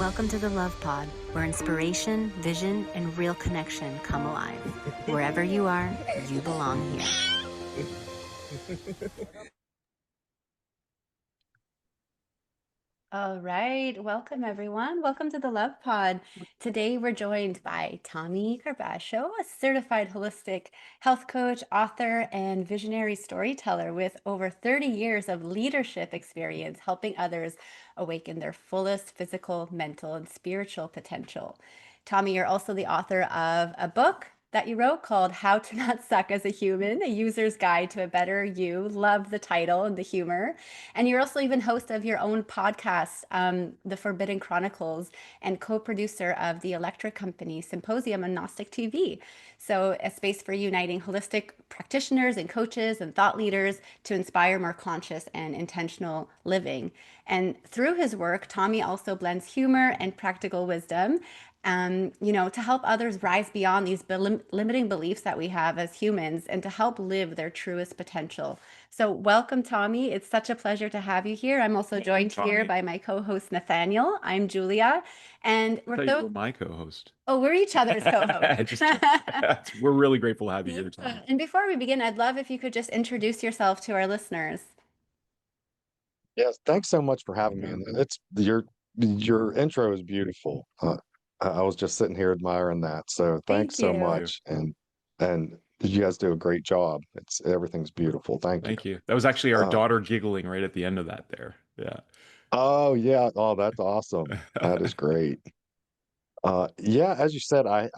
Welcome to the Love Pod, where inspiration, vision, and real connection come alive. Wherever you are, you belong here. All right, welcome everyone. Welcome to the Love Pod. Today we're joined by Tommy Carbasho, a certified holistic health coach, author, and visionary storyteller with over 30 years of leadership experience helping others awaken their fullest physical, mental, and spiritual potential. Tommy, you're also the author of a book that you wrote called How to Not Suck as a Human, a user's guide to a better you. Love the title and the humor. And you're also even host of your own podcast, The Forbidden Chronicles, and co-producer of the electric company Symposium on GnosticTV. So a space for uniting holistic practitioners and coaches and thought leaders to inspire more conscious and intentional living. And through his work, Tommy also blends humor and practical wisdom, to help others rise beyond these limiting beliefs that we have as humans and to help live their truest potential. So welcome, Tommy. It's such a pleasure to have you here. I'm also joined here by my co-host, Nathaniel. I'm Julia. And I thought you were my co-host. Oh, we're each other's co-host. We're really grateful to have you here, Tommy. And before we begin, I'd love if you could just introduce yourself to our listeners. Yes, thanks so much for having me. And it's your intro is beautiful. I was just sitting here admiring that. So thanks so much. And you guys do a great job. Everything's beautiful. Thank you. That was actually our daughter giggling right at the end of that there. Yeah. Oh yeah. Oh, that's awesome. That is great. Yeah, as you said, I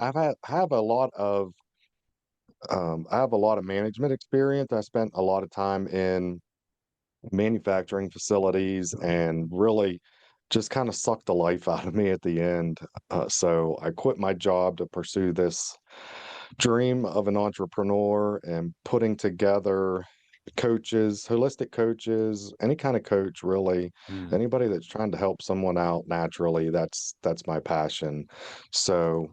have a lot of management experience. I spent a lot of time in manufacturing facilities and really just kind of sucked the life out of me at the end. So I quit my job to pursue this dream of an entrepreneur and putting together coaches, holistic coaches, any kind of coach really, anybody that's trying to help someone out naturally. That's my passion. So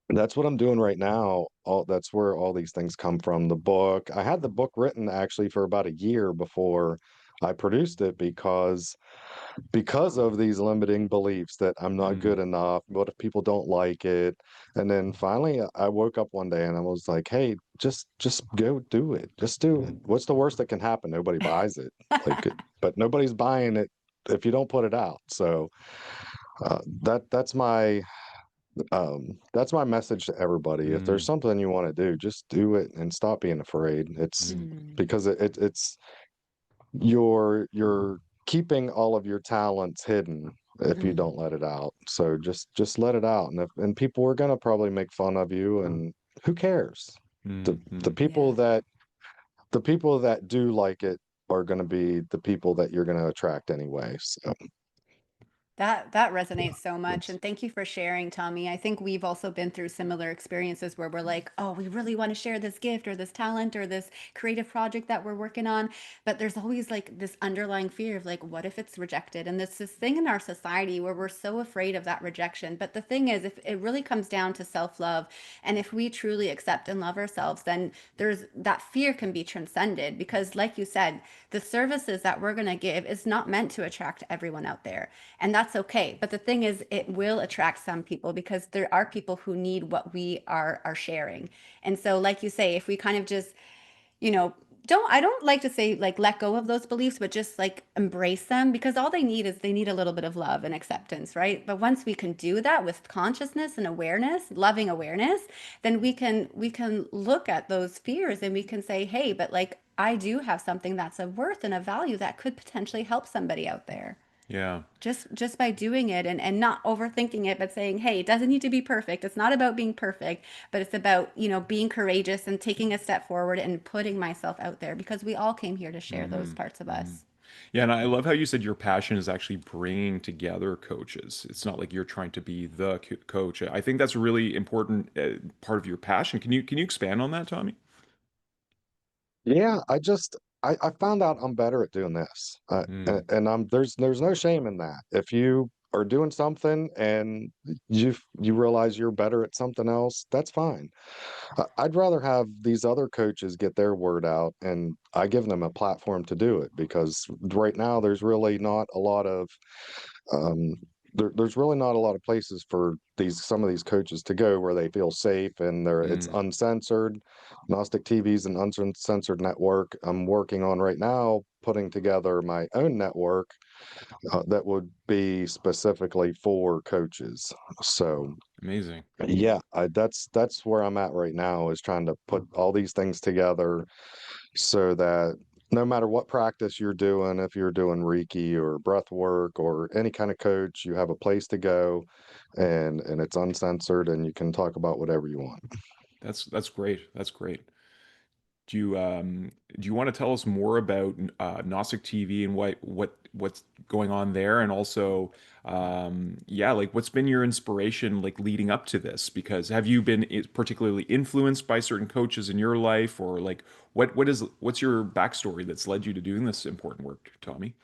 that's what I'm doing right now. That's where all these things come from. The book, I had the book written actually for about a year before I produced it because of these limiting beliefs that I'm not good enough. What if people don't like it? And then finally I woke up one day and I was like, hey, just go do it. Just do it. What's the worst that can happen? Nobody buys it. But nobody's buying it if you don't put it out. So that's my message to everybody. If there's something you want to do, just do it and stop being afraid. It's because it's you're keeping all of your talents hidden if you don't let it out. So just let it out. And people are gonna probably make fun of you, and who cares? The people that do like it are gonna be the people that you're gonna attract anyway. So That resonates so much. And thank you for sharing, Tommy. I think we've also been through similar experiences where we're like, oh, we really want to share this gift or this talent or this creative project that we're working on. But there's always like this underlying fear of like, what if it's rejected? And this thing in our society where we're so afraid of that rejection. But the thing is, if it really comes down to self-love, and if we truly accept and love ourselves, then there's that fear can be transcended because like you said, the services that we're going to give is not meant to attract everyone out there. And that's okay. But the thing is, it will attract some people because there are people who need what we are sharing. And so, like you say, if we kind of just, I don't like to say like let go of those beliefs, but just like embrace them because all they need is they need a little bit of love and acceptance, right? But once we can do that with consciousness and awareness, loving awareness, then we can look at those fears and we can say, hey, but like I do have something that's of worth and a value that could potentially help somebody out there. Yeah. Just by doing it and not overthinking it, but saying, hey, it doesn't need to be perfect. It's not about being perfect, but it's about, being courageous and taking a step forward and putting myself out there because we all came here to share those parts of us. Yeah, and I love how you said your passion is actually bringing together coaches. It's not like you're trying to be the coach. I think that's a really important part of your passion. Can you expand on that, Tommy? yeah, I found out I'm better at doing this, and there's no shame in that. If you are doing something and you realize you're better at something else, that's fine. I'd rather have these other coaches get their word out, and I give them a platform to do it because right now there's really not a lot of um, there's really not a lot of places for some of these coaches to go where they feel safe and it's Mm, uncensored. Gnostic TV is an uncensored network. I'm working on right now putting together my own network that would be specifically for coaches. So amazing. yeah, that's where I'm at right now, is trying to put all these things together so that no matter what practice you're doing, if you're doing Reiki or breath work or any kind of coach, you have a place to go, and it's uncensored and you can talk about whatever you want. That's great. That's great. Do you want to tell us more about Gnostic TV and what's going on there, and also yeah, like what's been your inspiration like leading up to this? Because have you been particularly influenced by certain coaches in your life, or like what's your backstory that's led you to doing this important work, Tommy?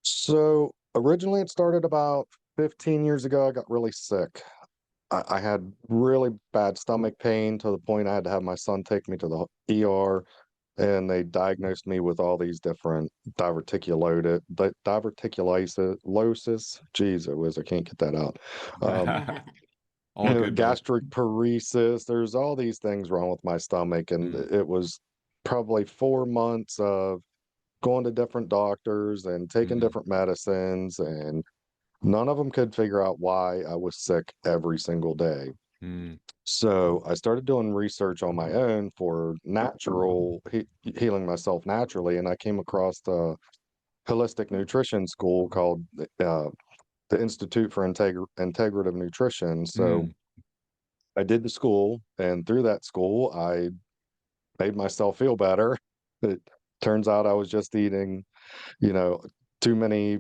So originally it started about 15 years ago. I got really sick. I had really bad stomach pain to the point I had to have my son take me to the ER, and they diagnosed me with all these different diverticulosis. Geez, I can't get that out. Um, All good, buddy. gastric paresis. There's all these things wrong with my stomach, and Mm, it was probably 4 months of going to different doctors and taking mm, different medicines, and none of them could figure out why I was sick every single day. mm, So I started doing research on my own for healing myself naturally, and I came across the holistic nutrition school called uh, the Institute for Integrative Nutrition. So mm, I did the school, and through that school, I made myself feel better. It turns out I was just eating, you know,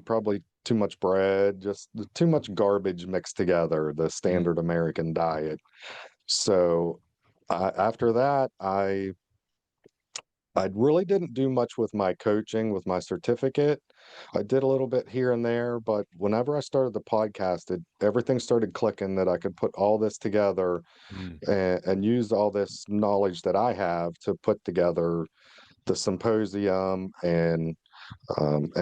probably too much bread, just too much garbage mixed together, the mm, standard American diet. So after that, I really didn't do much with my coaching, with my certificate. I did a little bit here and there, but whenever I started the podcast, everything started clicking that I could put all this together mm. and use all this knowledge that I have to put together the symposium and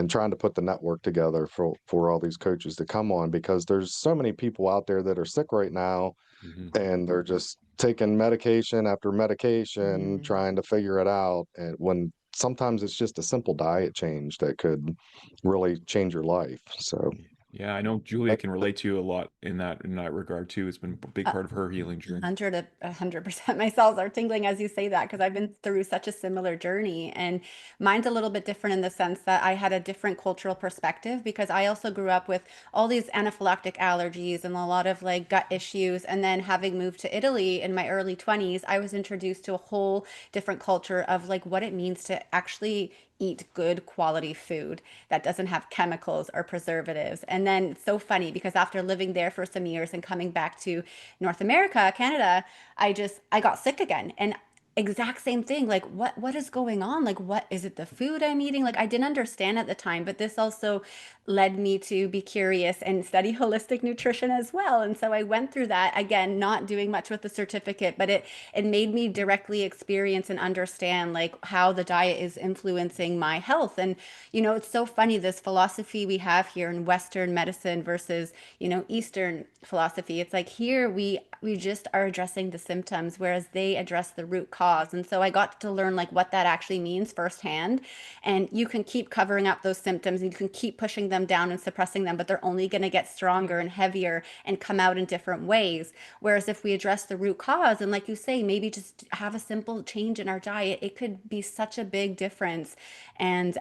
trying to put the network together for all these coaches to come on, because there's so many people out there that are sick right now, Mhm. and they're just taking medication after medication Mm. trying to figure it out, and when sometimes it's just a simple diet change that could really change your life. So Yeah, I know Julia can relate to you a lot in that regard too. It's been a big Uh, part of her healing journey. 100%. My cells are tingling as you say that because I've been through such a similar journey. And mine's a little bit different in the sense that I had a different cultural perspective because I also grew up with all these anaphylactic allergies and a lot of like gut issues. And then having moved to Italy in my early 20s, I was introduced to a whole different culture of like what it means to actually eat good quality food that doesn't have chemicals or preservatives. And then it's so funny because after living there for some years and coming back to North America, Canada, I got sick again. And exact same thing. Like what is going on? Like what is it the food I'm eating? Like I didn't understand at the time, but this also led me to be curious and study holistic nutrition as well. And so I went through that again, not doing much with the certificate, but it made me directly experience and understand like how the diet is influencing my health. And it's so funny this philosophy we have here in Western medicine versus Eastern philosophy. It's like here we just are addressing the symptoms, whereas they address the root cause. And so I got to learn like what that actually means firsthand. And you can keep covering up those symptoms and you can keep pushing them down and suppressing them, but they're only going to get stronger and heavier and come out in different ways. Whereas if we address the root cause and like you say, maybe just have a simple change in our diet, it could be such a big difference. And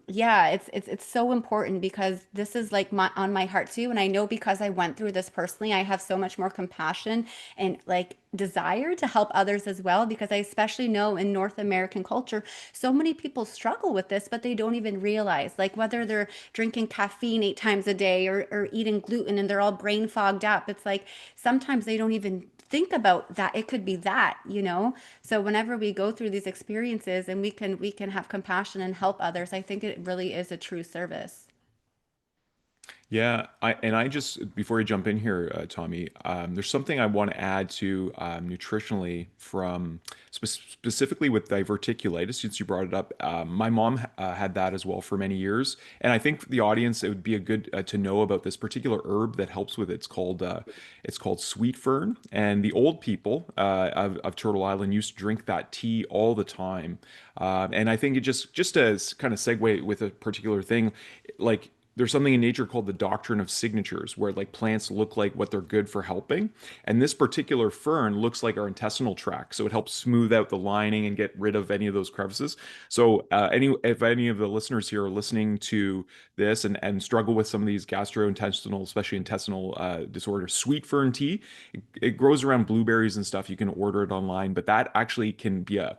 yeah, it's so important because this is like on my heart too. And I know because I went through this personally, I have so much more compassion and like desire to help others as well. Because I especially know in North American culture, so many people struggle with this, but they don't even realize like whether they're drinking caffeine 8 times a day or eating gluten and they're all brain fogged up. It's like sometimes they don't even think about that it could be that. So whenever we go through these experiences and we can have compassion and help others, I think it really is a true service. Yeah, I just before you jump in here, Tommy, there's something I want to add to nutritionally from specifically with diverticulitis, since you brought it up. My mom had that as well for many years, and I think for the audience it would be a good to know about this particular herb that helps with it. It's called sweet fern, and the old people of Turtle Island used to drink that tea all the time. And I think it just as kind of segue with a particular thing, like there's something in nature called the doctrine of signatures, where like plants look like what they're good for helping. And this particular fern looks like our intestinal tract. So it helps smooth out the lining and get rid of any of those crevices. So if any of the listeners here are listening to this and struggle with some of these gastrointestinal, especially intestinal disorders, sweet fern tea, it grows around blueberries and stuff. You can order it online, but that actually can be a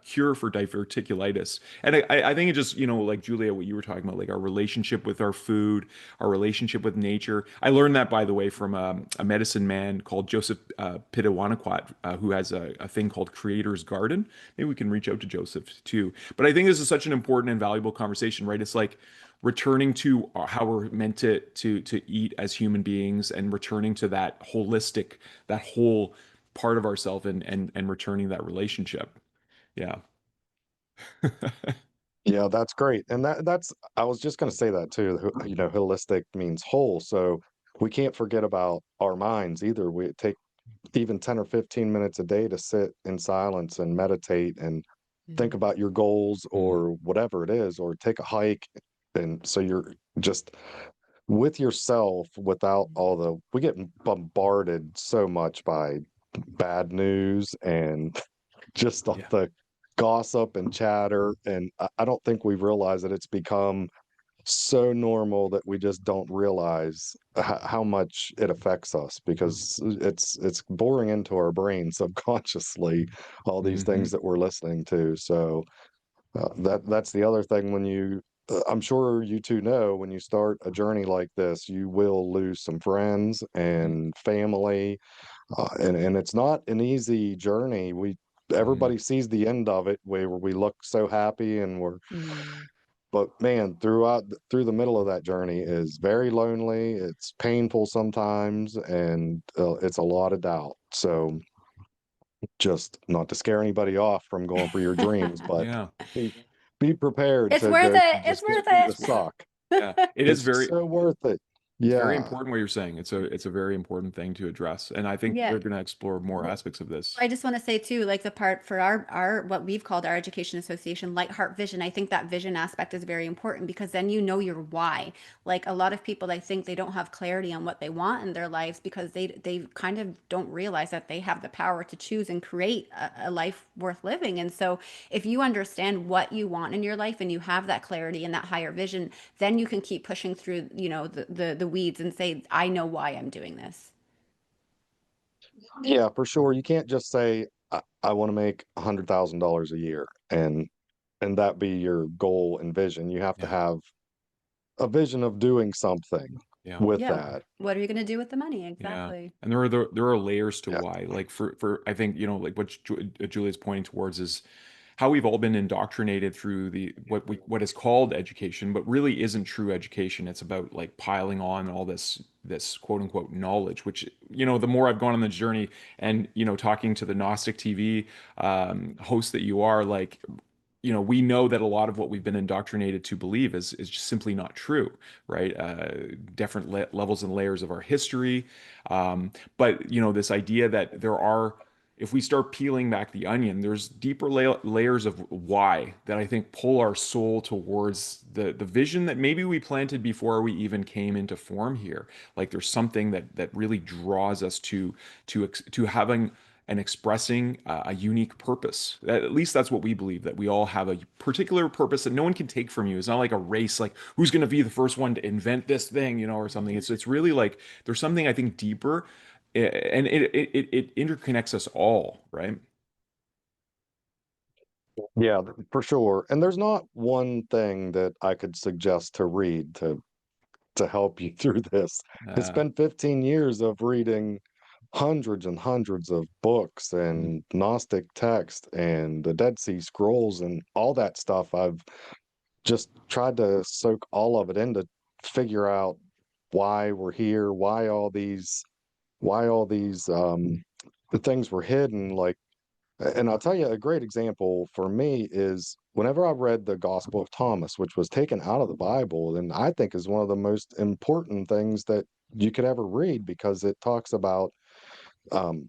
cure for diverticulitis. And I think it just, like Julia, what you were talking about, like our relationship with our food, our relationship with nature. I learned that, by the way, from a medicine man called Joseph Pitawanakwat, who has a thing called Creator's Garden. Maybe we can reach out to Joseph too. But I think this is such an important and valuable conversation, right? It's like returning to how we're meant to eat as human beings and returning to that holistic, that whole part of ourselves and returning that relationship. Yeah. Yeah, that's great. And that's I was just going to say that too. Holistic means whole. So we can't forget about our minds either. We take even 10 or 15 minutes a day to sit in silence and meditate and think Mhm. about your goals Mm, or whatever it is, or take a hike. And so you're just with yourself without all we get bombarded so much by bad news and just all yeah. the gossip and chatter. And I don't think we realize that it's become so normal that we just don't realize how much it affects us because it's boring into our brain subconsciously, all these Hmm. things that we're listening to. So that's the other thing when I'm sure you two know when you start a journey like this, you will lose some friends and family, and it's not an easy journey. Hmm. Everybody sees the end of it where we look so happy and Mm. but man, through the middle of that journey is very lonely. It's painful sometimes, and it's a lot of doubt. So just not to scare anybody off from going for your dreams, but Yeah. be, be prepared It's to worth go it. It's just go worth through the It's suck. Yeah. It is it. It's very so worth it. it's very Yeah. important what you're saying. It's a very important thing to address. And I think Yeah. we're going to explore more Well, aspects of this. I just want to say too, like the part for our what we've called our education association, light heart vision. I think that vision aspect is very important because then you know your why. Like a lot of people, I think they don't have clarity on what they want in their lives because they kind of don't realize that they have the power to choose and create a life worth living. And so if you understand what you want in your life and you have that clarity and that higher vision, then you can keep pushing through, the weeds and say, I know why I'm doing this. Yeah, for sure. You can't just say, I want to make $100,000 a year and that be your goal and vision. You have to Yeah. have a vision of doing something Yeah. with Yeah. that. What are you going to do with the money? Yeah. Exactly. And there are layers to Yeah. why. Like for I think, like what Julia's pointing towards is how we've all been indoctrinated through the what is called education, but really isn't true education. It's about like piling on all this quote unquote knowledge, which the more I've gone on the journey and talking to the Gnostic TV host that you are, like we know that a lot of what we've been indoctrinated to believe is just simply not true, right? Different levels and layers of our history, but this idea that if we start peeling back the onion, there's deeper layers of why that I think pull our soul towards the vision that maybe we planted before we even came into form here. Like there's something that really draws us to having and expressing a unique purpose. At least that's what we believe, that we all have a particular purpose that no one can take from you. It's not like a race, like who's going to be the first one to invent this thing, or something. It's really like there's something I think deeper, and it interconnects us all, right? Yeah, for sure. And there's not one thing that I could suggest to read to help you through this. It's Uh, been 15 years of reading hundreds and hundreds of books mm, and Gnostic text and the Dead Sea Scrolls and all that stuff. I've just tried to soak all of it in to figure out why we're here, why all these the things were hidden. Like, and I'll tell you a great example for me is whenever I read the Gospel of Thomas, which was taken out of the Bible, and I think is one of the most important things that you could ever read, because it talks about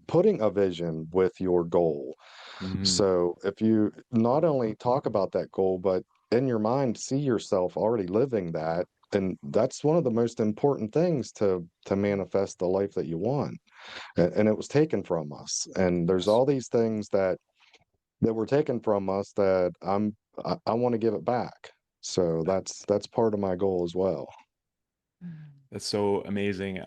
putting a vision with your goal. Mm, So if you not only talk about that goal, but in your mind see yourself already living that, and that's one of the most important things to manifest the life that you want. And it was taken from us. And there's yes. all these things that were taken from us that I want to give it back. So that's part of my goal as well. That's so amazing.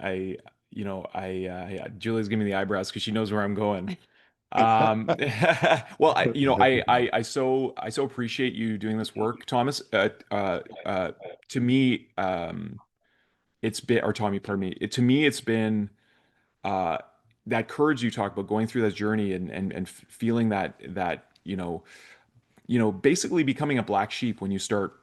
Julia's giving me the eyebrows because she knows where I'm going. Well, I so appreciate you doing this work, Thomas. To me, it's been, or Tommy, pardon me. To me, it's been uh, that courage you talk about, going through that journey and feeling that basically becoming a black sheep when you start,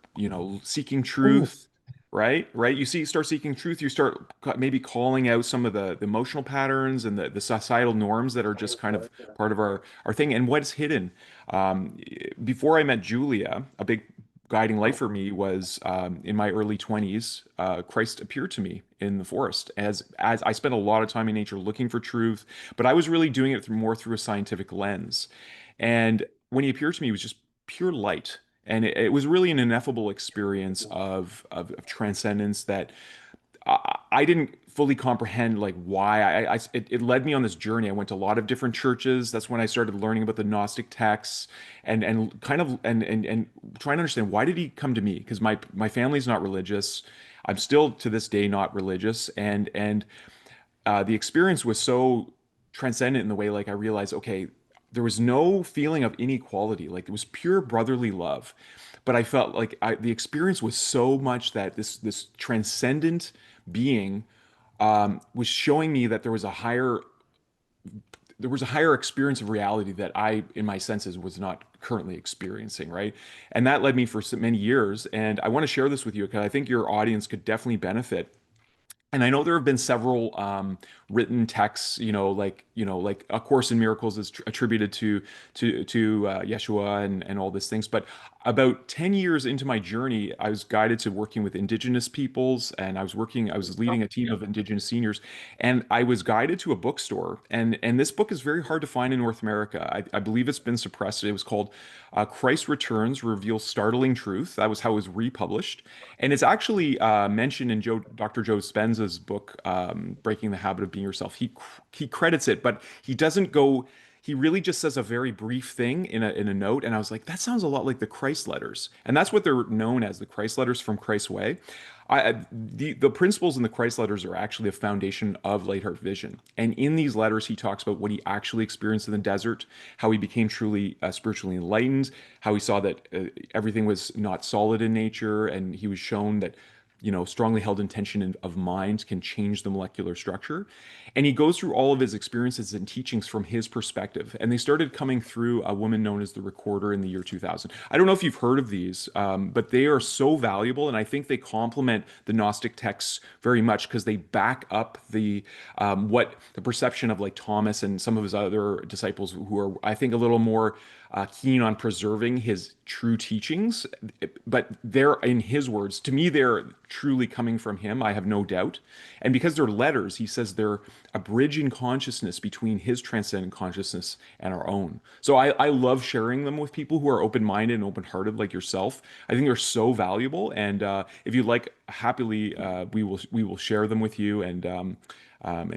seeking Ooh. truth, right? Right. Start seeking truth. You start maybe calling out some of the emotional patterns and the societal norms that are just kind of part of our thing and what's hidden. Before I met Julia, a big guiding light for me was in my early 20s. Christ appeared to me in the forest as I spent a lot of time in nature looking for truth, but I was really doing it more through a scientific lens. And when he appeared to me, it was just pure light. And it was really an ineffable experience of transcendence that I didn't fully comprehend like why it led me on this journey. I went to a lot of different churches. That's when I started learning about the Gnostic texts and kind of and trying to understand why did he come to me? Because my family's not religious. I'm still to this day not religious, and the experience was so transcendent in the way like I realized, okay, there was no feeling of inequality. Like it was pure brotherly love. But I felt like the experience was so much that this transcendent being was showing me that there was a higher experience of reality that I, in my senses, was not currently experiencing, right? And that led me for so many years. And I want to share this with you because I think your audience could definitely benefit. And I know there have been several written texts, like A Course in Miracles is attributed to Yeshua and all these things. But about 10 years into my journey, I was guided to working with Indigenous peoples, and I was leading a team of Indigenous seniors, and I was guided to a bookstore, and this book is very hard to find in North America. I believe it's been suppressed. It was called Christ Returns Reveals Startling Truth. That was how it was republished. And it's actually mentioned in Dr. Joe Dispenza's book, Breaking the Habit of Being Yourself. He credits it, but he doesn't go. He really just says a very brief thing in a note, and I was like, that sounds a lot like the Christ letters, and that's what they're known as, the Christ letters from Christ's Way. The principles in the Christ letters are actually a foundation of Light Heart Vision, and in these letters he talks about what he actually experienced in the desert, how he became truly spiritually enlightened, how he saw that everything was not solid in nature, and he was shown that strongly held intention of mind can change the molecular structure. And he goes through all of his experiences and teachings from his perspective. And they started coming through a woman known as the Recorder in the year 2000. I don't know if you've heard of these, but they are so valuable. And I think they complement the Gnostic texts very much because they back up what the perception of like Thomas and some of his other disciples who are, I think, a little more keen on preserving his true teachings, but they're, in his words, to me, they're truly coming from him. I have no doubt. And because they're letters, he says they're a bridge in consciousness between his transcendent consciousness and our own. So I love sharing them with people who are open-minded and open-hearted like yourself. I think they're so valuable. And if you'd like, happily, we will share them with you and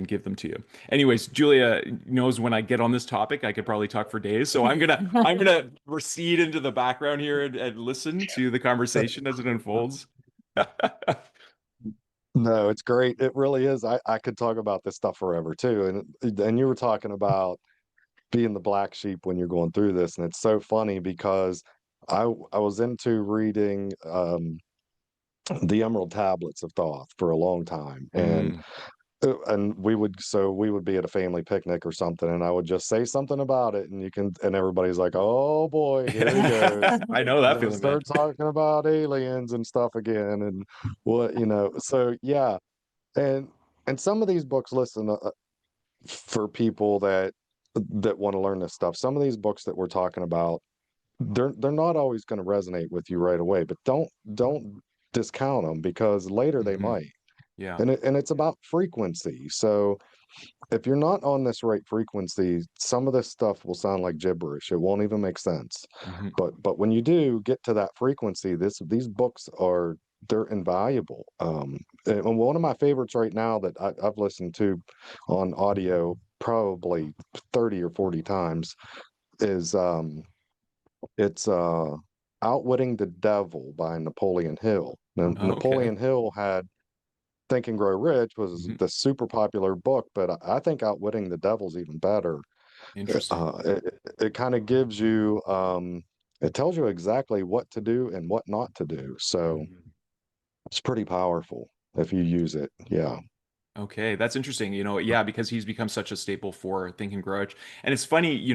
give them to you. Anyways, Julia knows when I get on this topic, I could probably talk for days. So I'm gonna recede into the background here and listen to the conversation as it unfolds. No, it's great. It really is. I could talk about this stuff forever too. And you were talking about being the black sheep when you're going through this, and it's so funny because I was into reading the Emerald Tablets of Thoth for a long time, Mm. and we would be at a family picnic or something, and I would just say something about it, and everybody's like, "Oh boy, here he goes. I know He's that gonna feeling, man. start talking about aliens and stuff again," and what. So yeah, and some of these books, listen, for people that want to learn this stuff, some of these books that we're talking about, they're not always going to resonate with you right away, but don't discount them, because later they Hmm. might. Yeah. And it's about frequency. So if you're not on this right frequency, some of this stuff will sound like gibberish. It won't even make sense. Hmm. But when you do get to that frequency, these books are, they're invaluable. And one of my favorites right now that I've listened to on audio probably 30 or 40 times is it's Outwitting the Devil by Napoleon Hill. Now, Okay. Napoleon Hill had Think and Grow Rich, was Hmm. the super popular book, but I think Outwitting the Devil's even better. Interesting. It kind of gives you, it tells you exactly what to do and what not to do. So Mhm. it's pretty powerful if you use it. Yeah. Okay, that's interesting. Yeah, because he's become such a staple for Think and Grow Rich. And it's funny,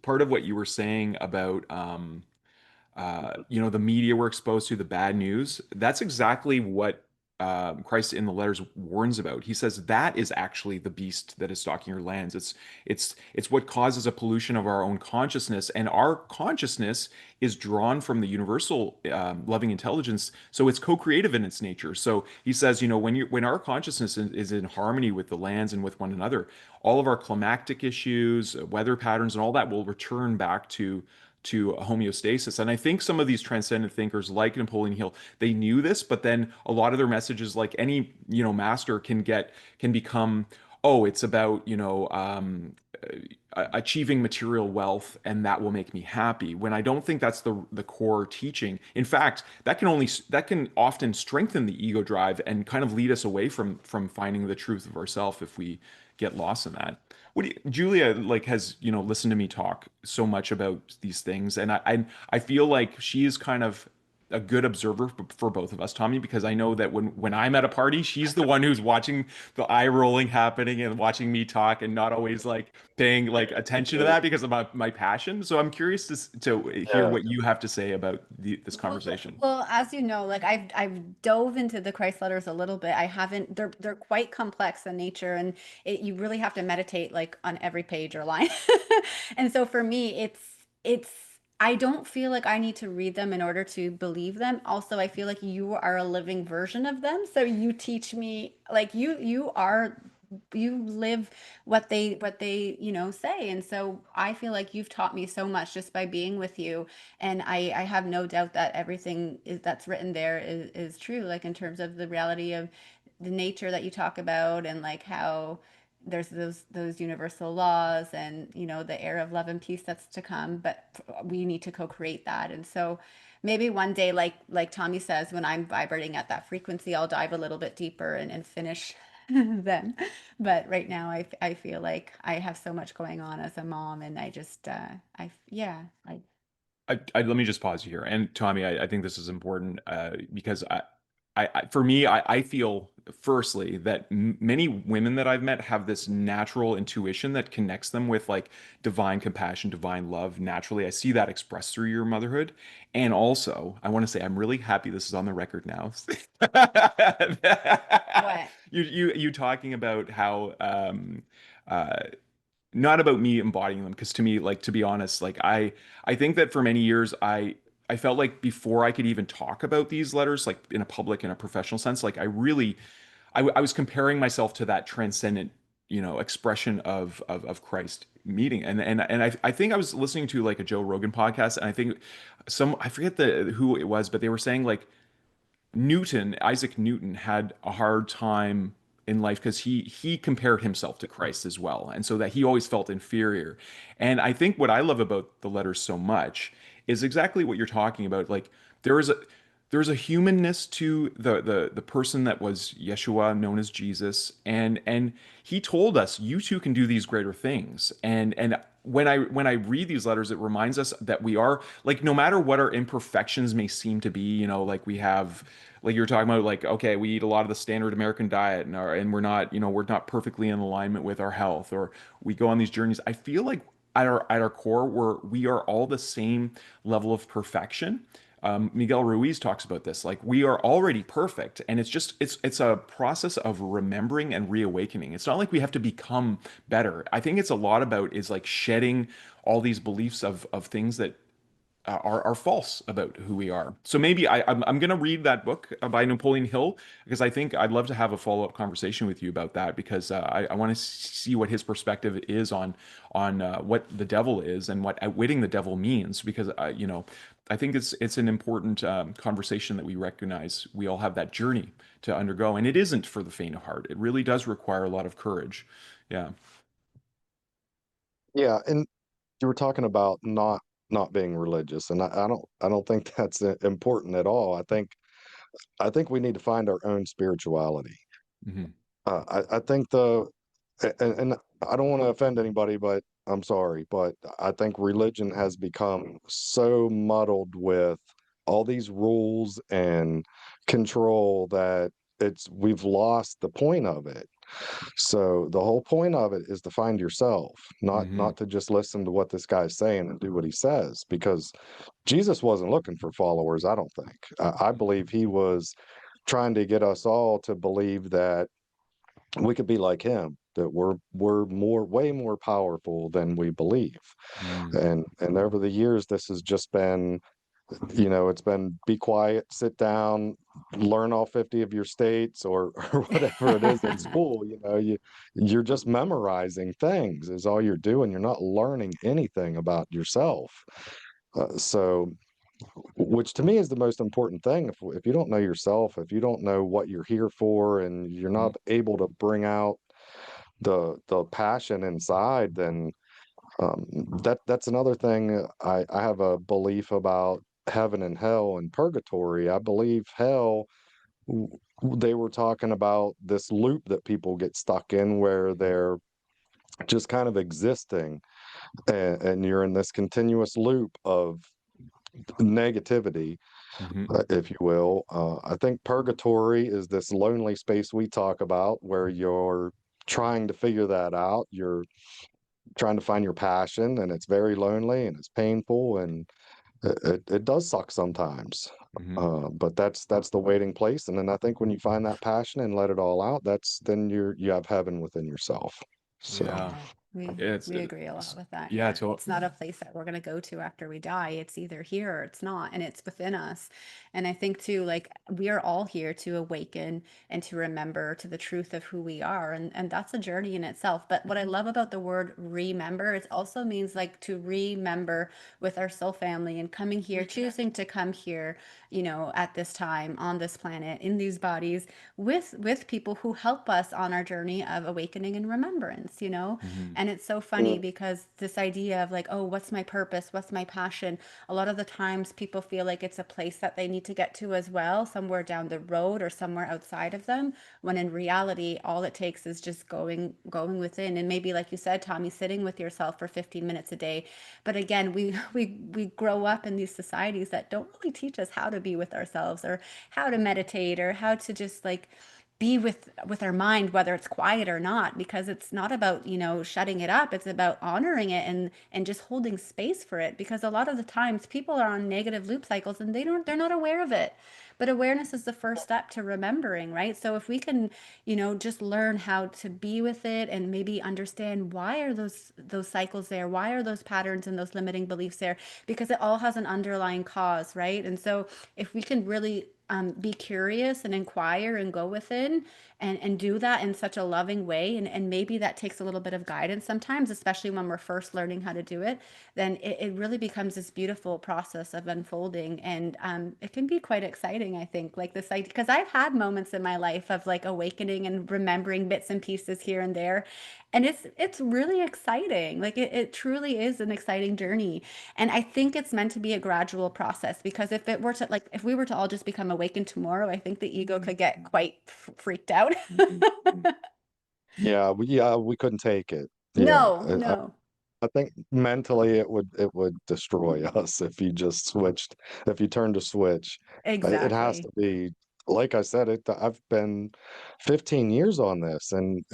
part of what you were saying about the media we're exposed to, the bad news. That's exactly what Christ in the letters warns about. He says that is actually the beast that is stalking your lands. It's what causes a pollution of our own consciousness, and our consciousness is drawn from the universal loving intelligence. So it's co-creative in its nature. So he says, when our consciousness is in harmony with the lands and with one another, all of our climactic issues, weather patterns, and all that will return back to homeostasis. And I think some of these transcendent thinkers like Napoleon Hill, they knew this, but then a lot of their messages, like any, master can become, oh, it's about, achieving material wealth and that will make me happy, when I don't think that's the core teaching. In fact, that can often strengthen the ego drive and kind of lead us away from finding the truth of ourself if we get lost in that. Julia, like, has, listened to me talk so much about these things, and I feel like she is kind of a good observer for both of us, Tommy, because I know that when I'm at a party, she's the one who's watching the eye rolling happening and watching me talk and not always like paying like attention to that because of my passion. So I'm curious to hear Yeah. what you have to say about this Well, conversation. well, as you know, like I've dove into the Christ letters a little bit. I haven't. They're quite complex in nature, and you really have to meditate like on every page or line. And so for me, it's I don't feel like I need to read them in order to believe them. Also, I feel like you are a living version of them. So you teach me, like you live what they say. And so I feel like you've taught me so much just by being with you. And I have no doubt that everything that's written there is true, like in terms of the reality of the nature that you talk about, and like how there's those universal laws, and the era of love and peace that's to come, but we need to co-create that. And so maybe one day, like Tommy says, when I'm vibrating at that frequency, I'll dive a little bit deeper and finish them. But right now I feel like I have so much going on as a mom, and I just I yeah, like Let me just pause you here. And Tommy, I think this is important because for me, I feel firstly that many women that I've met have this natural intuition that connects them with like divine compassion, divine love. Naturally, I see that expressed through your motherhood. And also, I want to say I'm really happy this is on the record now. what? You talking about how uh, not about me embodying them, because to me, like, to be honest, like I think that for many years I felt like before I could even talk about these letters like in a public in a professional sense, like I was comparing myself to that transcendent, expression of Christ meeting. And I think I was listening to like a Joe Rogan podcast, and I think I forget who it was, but they were saying like Isaac Newton had a hard time in life because he compared himself to Christ as well, and so that he always felt inferior. And I think what I love about the letters so much is exactly what you're talking about. Like there is a there's a humanness to the person that was Yeshua, known as Jesus, and he told us, you too can do these greater things. And when I read these letters, it reminds us that we are, like, no matter what our imperfections may seem to be, like we have, like you're talking about, like, okay, we eat a lot of the standard American diet, and we're not perfectly in alignment with our health, or we go on these journeys. I feel like at our core, we are all the same level of perfection. Miguel Ruiz talks about this. Like we are already perfect, and it's a process of remembering and reawakening. It's not like we have to become better. I think it's a lot about is like shedding all these beliefs of things that are false about who we are. So maybe I'm going to read that book by Napoleon Hill because I think I'd love to have a follow-up conversation with you about that because I want to see what his perspective is on what the devil is and what outwitting the devil means because I think it's an important conversation that we recognize we all have that journey to undergo, and it isn't for the faint of heart. It really does require a lot of courage. Yeah. Yeah, and you were talking about not being religious, and I don't think that's important at all. I think we need to find our own spirituality. Hmm. I think and I don't want to offend anybody, but I'm sorry, but I think religion has become so muddled with all these rules and control that we've lost the point of it. So the whole point of it is to find yourself, Hmm. not to just listen to what this guy's saying and do what he says, because Jesus wasn't looking for followers, I don't think. I believe he was trying to get us all to believe that we could be like him, that we're way more powerful than we believe. Hmm. And over the years, this has just been, it's been be quiet, sit down, learn all 50 of your states or or whatever it is in school. You're just memorizing things is all you're doing. You're not learning anything about yourself. So which to me is the most important thing. If you don't know yourself, if you don't know what you're here for, and you're Hmm. not able to bring out the passion inside, then um, that's another thing. I have a belief about heaven and hell and purgatory. I believe hell. w- They were talking about this loop that people get stuck in, where they're just kind of existing, and you're in this continuous loop of negativity, Hmm. if you will. I think purgatory is this lonely space we talk about where you're trying to figure that out. You're trying to find your passion, and it's very lonely and it's painful, and it does suck sometimes. Hmm. But that's the waiting place. And then I think when you find that passion and let it all out, then you have heaven within yourself. So Yeah. Yeah, we It's, we agree a lot with that. yeah, Yeah. to It's not a place that we're going to go to after we die. It's either here or it's not, and it's within us. And I think too, like we are all here to awaken and to remember to the truth of who we are. And that's a journey in itself. But what I love about the word remember, it also means like to remember with our soul family and coming here, choosing to come here, at this time on this planet in these bodies with people who help us on our journey of awakening and remembrance. Mhm. And it's so funny because this idea of like, oh, what's my purpose? What's my passion? A lot of the times people feel like it's a place that they need to get to as well, somewhere down the road or somewhere outside of them, when in reality, all it takes is just going within. And maybe like you said, Tommy, sitting with yourself for 15 minutes a day. But again, we grow up in these societies that don't really teach us how to be with ourselves or how to meditate or how to just like be with our mind, whether it's quiet or not, because it's not about shutting it up. It's about honoring it and just holding space for it, because a lot of the times people are on negative loop cycles and they're not aware of it. But awareness is the first step to remembering, right? So if we can just learn how to be with it and maybe understand why are those cycles there, why are those patterns and those limiting beliefs there, because it all has an underlying cause, right? And so if we can really be curious and inquire and go within and do that in such a loving way, and maybe that takes a little bit of guidance sometimes, especially when we're first learning how to do it, then it really becomes this beautiful process of unfolding. And it can be quite exciting, I think, like this idea, because I've had moments in my life of like awakening and remembering bits and pieces here and there, and it's really exciting. Like it truly is an exciting journey. And I think it's meant to be a gradual process, because if we were to all just become awakened tomorrow, I think the ego could get quite freaked out. yeah, we couldn't take it. Yeah, No, no. I think mentally it would destroy us if you just switched, if you turned a switch. It has to Exactly. be, like I said, I've been 15 years on this, and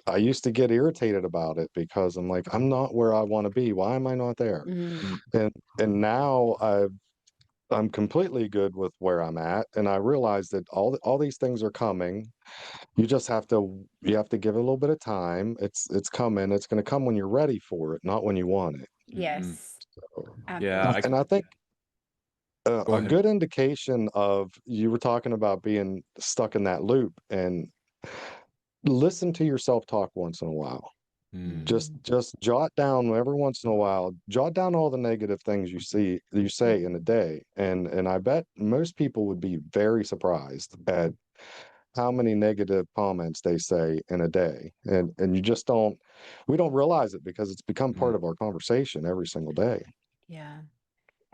I used to get irritated about it because I'm like, I'm not where I want to be. Why am I not there? Mm, And and now I'm completely good with where I'm at, and I realize that all these things are coming. You have to give it a little bit of time. It's coming. It's going to come when you're ready for it, not when you want it. Mm-mm. Yes, So, Yeah, and I think go a ahead. good indication of you were talking about being stuck in that loop, and listen to yourself talk once in a while. Mm. Just jot down every once in a while, jot down all the negative things you say in a day. And I bet most people would be very surprised at how many negative comments they say in a day. And you just don't we don't realize it because it's become Mm. part of our conversation every single day. yeah.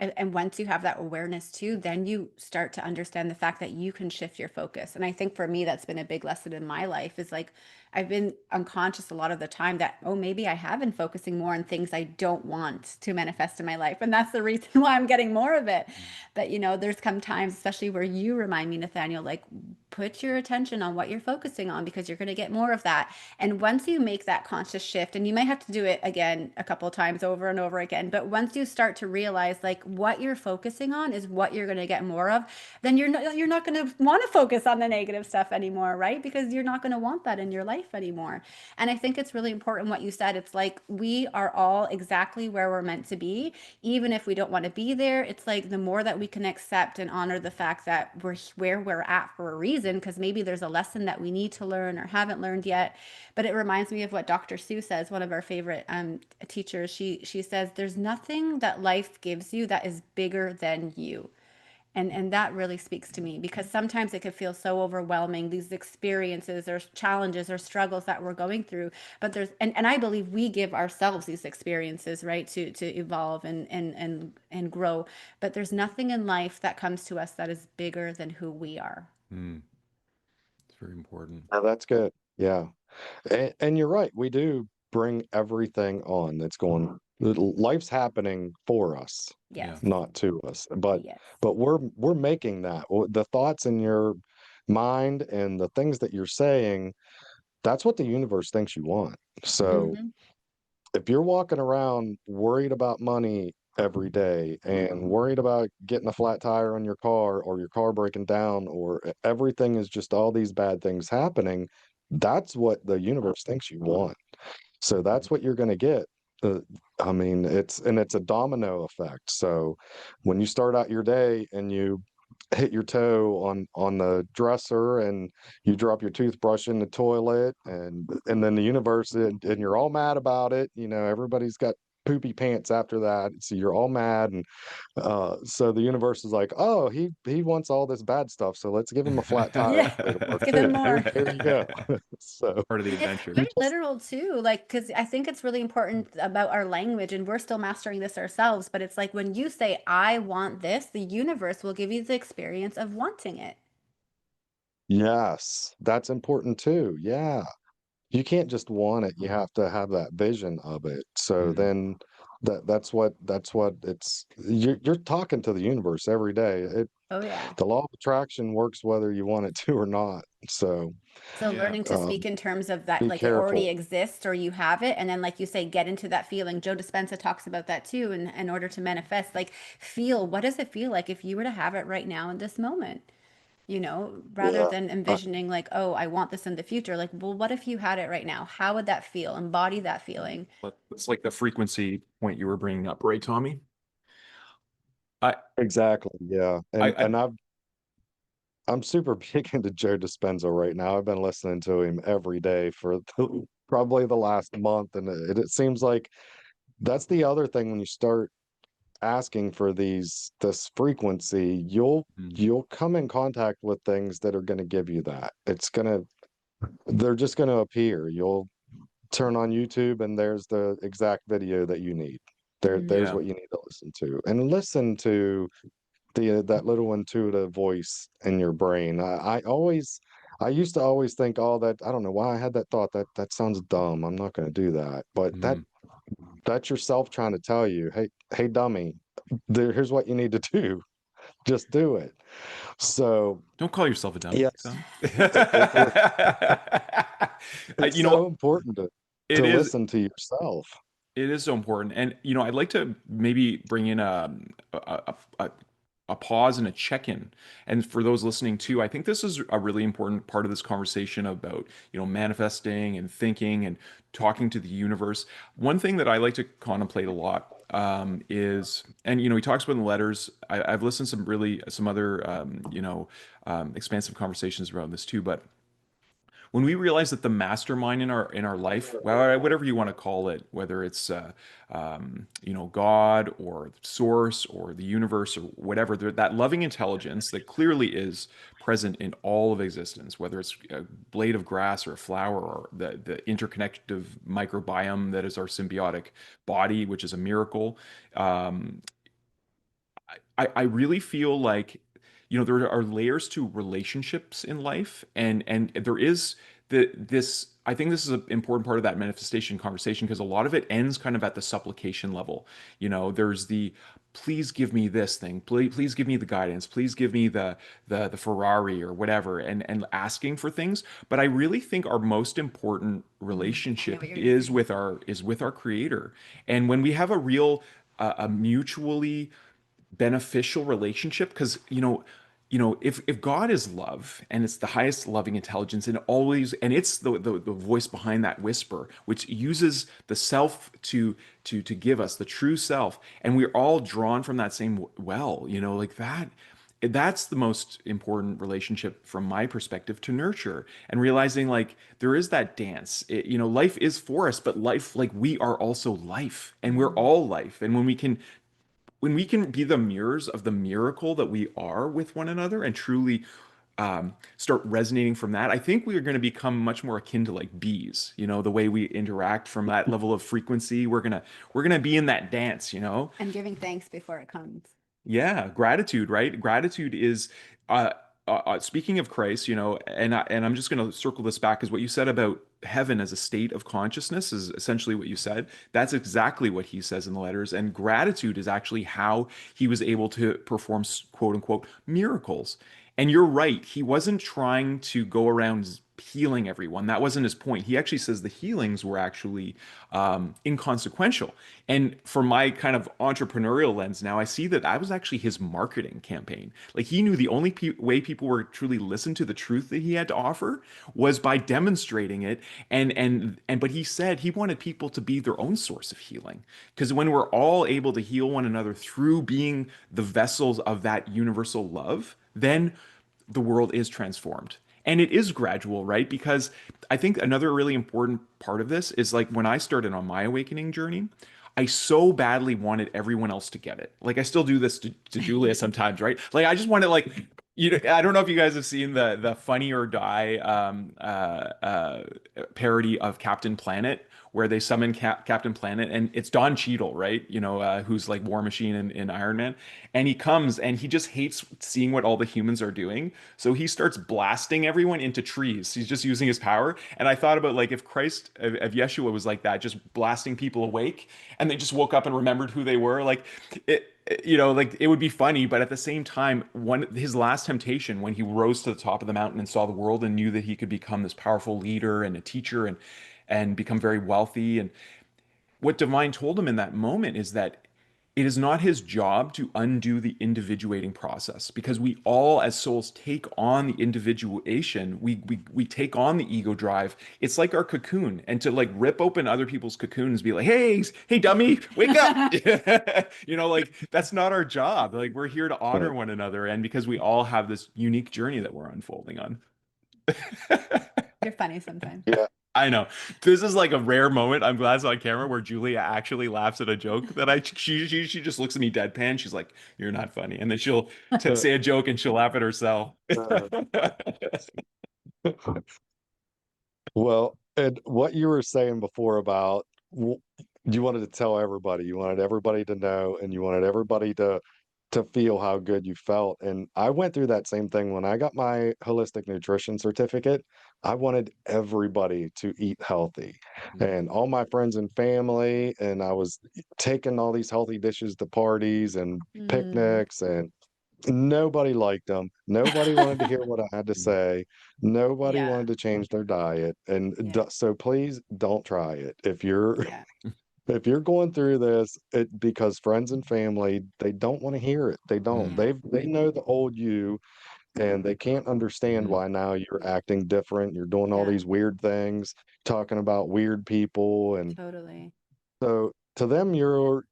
And once you have that awareness too, then you start to understand the fact that you can shift your focus. And I think for me, that's been a big lesson in my life is like, I've been unconscious a lot of the time that, oh, maybe I have been focusing more on things I don't want to manifest in my life. And that's the reason why I'm getting more of it. But, there's come times, especially where you remind me, Nathaniel, like, put your attention on what you're focusing on because you're going to get more of that. And once you make that conscious shift, and you might have to do it again a couple of times over and over again, but once you start to realize like what you're focusing on is what you're going to get more of, then you're not going to want to focus on the negative stuff anymore, right? Because you're not going to want that in your life anymore. And I think it's really important what you said. It's like we are all exactly where we're meant to be, even if we don't want to be there. It's like the more that we can accept and honor the fact that we're where we're at for a reason, because maybe there's a lesson that we need to learn or haven't learned yet. But it reminds me of what Dr. Sue says, one of our favorite teachers. She says, "There's nothing that life gives you that is bigger than you." And that really speaks to me because sometimes it can feel so overwhelming, these experiences or challenges or struggles that we're going through. But and I believe we give ourselves these experiences, right, to evolve and grow. But there's nothing in life that comes to us that is bigger than who we are. Mm. It's very important. Oh, that's good. Yeah. And you're right. We do bring everything on that's going life's happening for us, Yeah. Yes. not to us. But Yes. we're making that. The thoughts in your mind and the things that you're saying, that's what the universe thinks you want. Mm. So Mm-hmm. if you're walking around worried about money every day and worried about getting a flat tire on your car or your car breaking down or everything is just all these bad things happening, that's what the universe thinks you want. So that's what you're going to get. Uh, I mean, it's a domino effect. So when you start out your day and you hit your toe on the dresser and you drop your toothbrush in the toilet and then the universe and you're all mad about it, everybody's got poopy pants after that, so you're all mad. And so the universe is like, oh, he wants all this bad stuff, so let's give him a flat tire on Yeah. the way to Let's work give him too. more. Here you go. So Part of the And it's adventure. we very just literal too, like, because I think it's really important about our language, and we're still mastering this ourselves. But it's like when you say, I want this, the universe will give you the experience of wanting it. Yes, that's important too. Yeah. You can't just want it. You have to have that vision of it. So Mm. then that's what it's you're talking to the universe every day. Oh, yeah. The law of attraction works whether you want it to or not. So So Yeah. learning to speak um, in terms of that, be like it already careful. exists or you have it. And then, like you say, get into that feeling. Joe Dispenza talks about that too. And in order to manifest, like, feel what does it feel like if you were to have it right now in this moment? Rather Yeah. than envisioning like, oh, I want this in the future. Like, well, what if you had it right now? How would that feel? Embody that feeling. But it's like the frequency point you were bringing up, right, Tommy? I, Exactly. Yeah. I, And I I'm super big into Joe Dispenza right now. I've been listening to him every day for probably the last month, and it seems like that's the other thing when you start asking for this frequency, mm, you'll come in contact with things that are going to give you that. They're just going to appear. You'll turn on YouTube and there's the exact video that you need. There's yeah. what you need to listen to. And listen to the that little intuitive voice in your brain. I used to always think, oh, that I don't know why I had that thought. That sounds dumb. I'm not going to do that. But Mm. that's yourself trying to tell you, hey, dummy, here's what you need to do. Just do it. So Don't call yourself a dummy, yes, Tommy. it's You know, so important to it is. listen to yourself. It is so important, and I'd like to maybe bring in a a pause and a check-in. And for those listening too, I think this is a really important part of this conversation about, manifesting and thinking and talking to the universe. One thing that I like to contemplate a lot is, and he talks about in the letters. I've listened to some other expansive conversations around this too, but when we realize that the mastermind in our life, well, whatever you want to call it, whether it's God or source or the universe or whatever, that loving intelligence that clearly is present in all of existence, whether it's a blade of grass or a flower or the interconnective microbiome that is our symbiotic body, which is a miracle. Um, I really feel like there are layers to relationships in life, and there is this. I think this is an important part of that manifestation conversation because a lot of it ends kind of at the supplication level. There's the please give me this thing, please give me the guidance, please give me the Ferrari or whatever, and asking for things. But I really think our most important I know relationship what you're gonna is say. with our creator. And when we have a real a mutually beneficial relationship, because if God is love and it's the highest loving intelligence, and it's the voice behind that whisper which uses the self to give us the true self, and we're all drawn from that same well, like that's the most important relationship from my perspective to nurture, and realizing like there is that dance. Life is for us, but life, like, we are also life, and we're Mhm. all life. And when we can be the mirrors of the miracle that we are with one another and truly start resonating from that, I think we are going to become much more akin to like bees. The way we interact from that level of frequency, we're gonna be in that dance. And giving thanks before it comes. Yeah, gratitude, right? Gratitude is uh, speaking of Christ, and I'm just going to circle this back because what you said about heaven as a state of consciousness is essentially what you said. That's exactly what he says in the letters, and gratitude is actually how he was able to perform quote unquote miracles. And you're right, he wasn't trying to go around healing everyone. That wasn't his point. He actually says the healings were actually inconsequential. And from my kind of entrepreneurial lens now, I see that that was actually his marketing campaign. Like, he knew the only way people were truly listen to the truth that he had to offer was by demonstrating it. But he said he wanted people to be their own source of healing. Because when we're all able to heal one another through being the vessels of that universal love, then the world is transformed. And it is gradual, right? Because I think another really important part of this is like when I started on my awakening journey, I so badly wanted everyone else to get it. Like, I still do this to Julia sometimes, right? Like, I just want to, like, I don't know if you guys have seen the Funny or Die parody of Captain Planet, where they summon Captain Planet, and it's Don Cheadle, right? Who's like War Machine in Iron Man, and he comes and he just hates seeing what all the humans are doing, so he starts blasting everyone into trees. He's just using his power. And I thought about, like, if Christ, if Yeshua was like that, just blasting people awake, and they just woke up and remembered who they were, like like it would be funny. But at the same time, his last temptation, when he rose to the top of the mountain and saw the world and knew that he could become this powerful leader and a teacher and become very wealthy, and what Divine told him in that moment is that it is not his job to undo the individuating process, because we all as souls take on the individuation. We take on the ego drive. It's like our cocoon, and to like rip open other people's cocoons, be like, hey dummy, wake up. Like, that's not our job. Like, we're here to honor one another, and because we all have this unique journey that we're unfolding on. You're funny sometimes. Yeah. I know. This is like a rare moment. I'm glad it's on camera where Julia actually laughs at a joke that she just looks at me deadpan. She's like, "You're not funny," and then she'll say a joke and she'll laugh at herself. Well, and what you were saying before about you wanted to tell everybody, you wanted everybody to know, and you wanted everybody to feel how good you felt. And I went through that same thing when I got my holistic nutrition certificate. I wanted everybody to eat healthy, and all my friends and family, and I was taking all these healthy dishes to parties and Mm. picnics, and nobody liked them. Nobody wanted to hear what I had to say. Nobody Yeah. wanted to change their diet. And Yeah. so please don't try it. If you're Yeah. if you're going through this, because friends and family, they don't want to hear it. They don't. Mm, They know the old you, and they can't understand mm, why now you're acting different. You're doing all Yeah, these weird things, talking about weird people, and totally. so to them, you're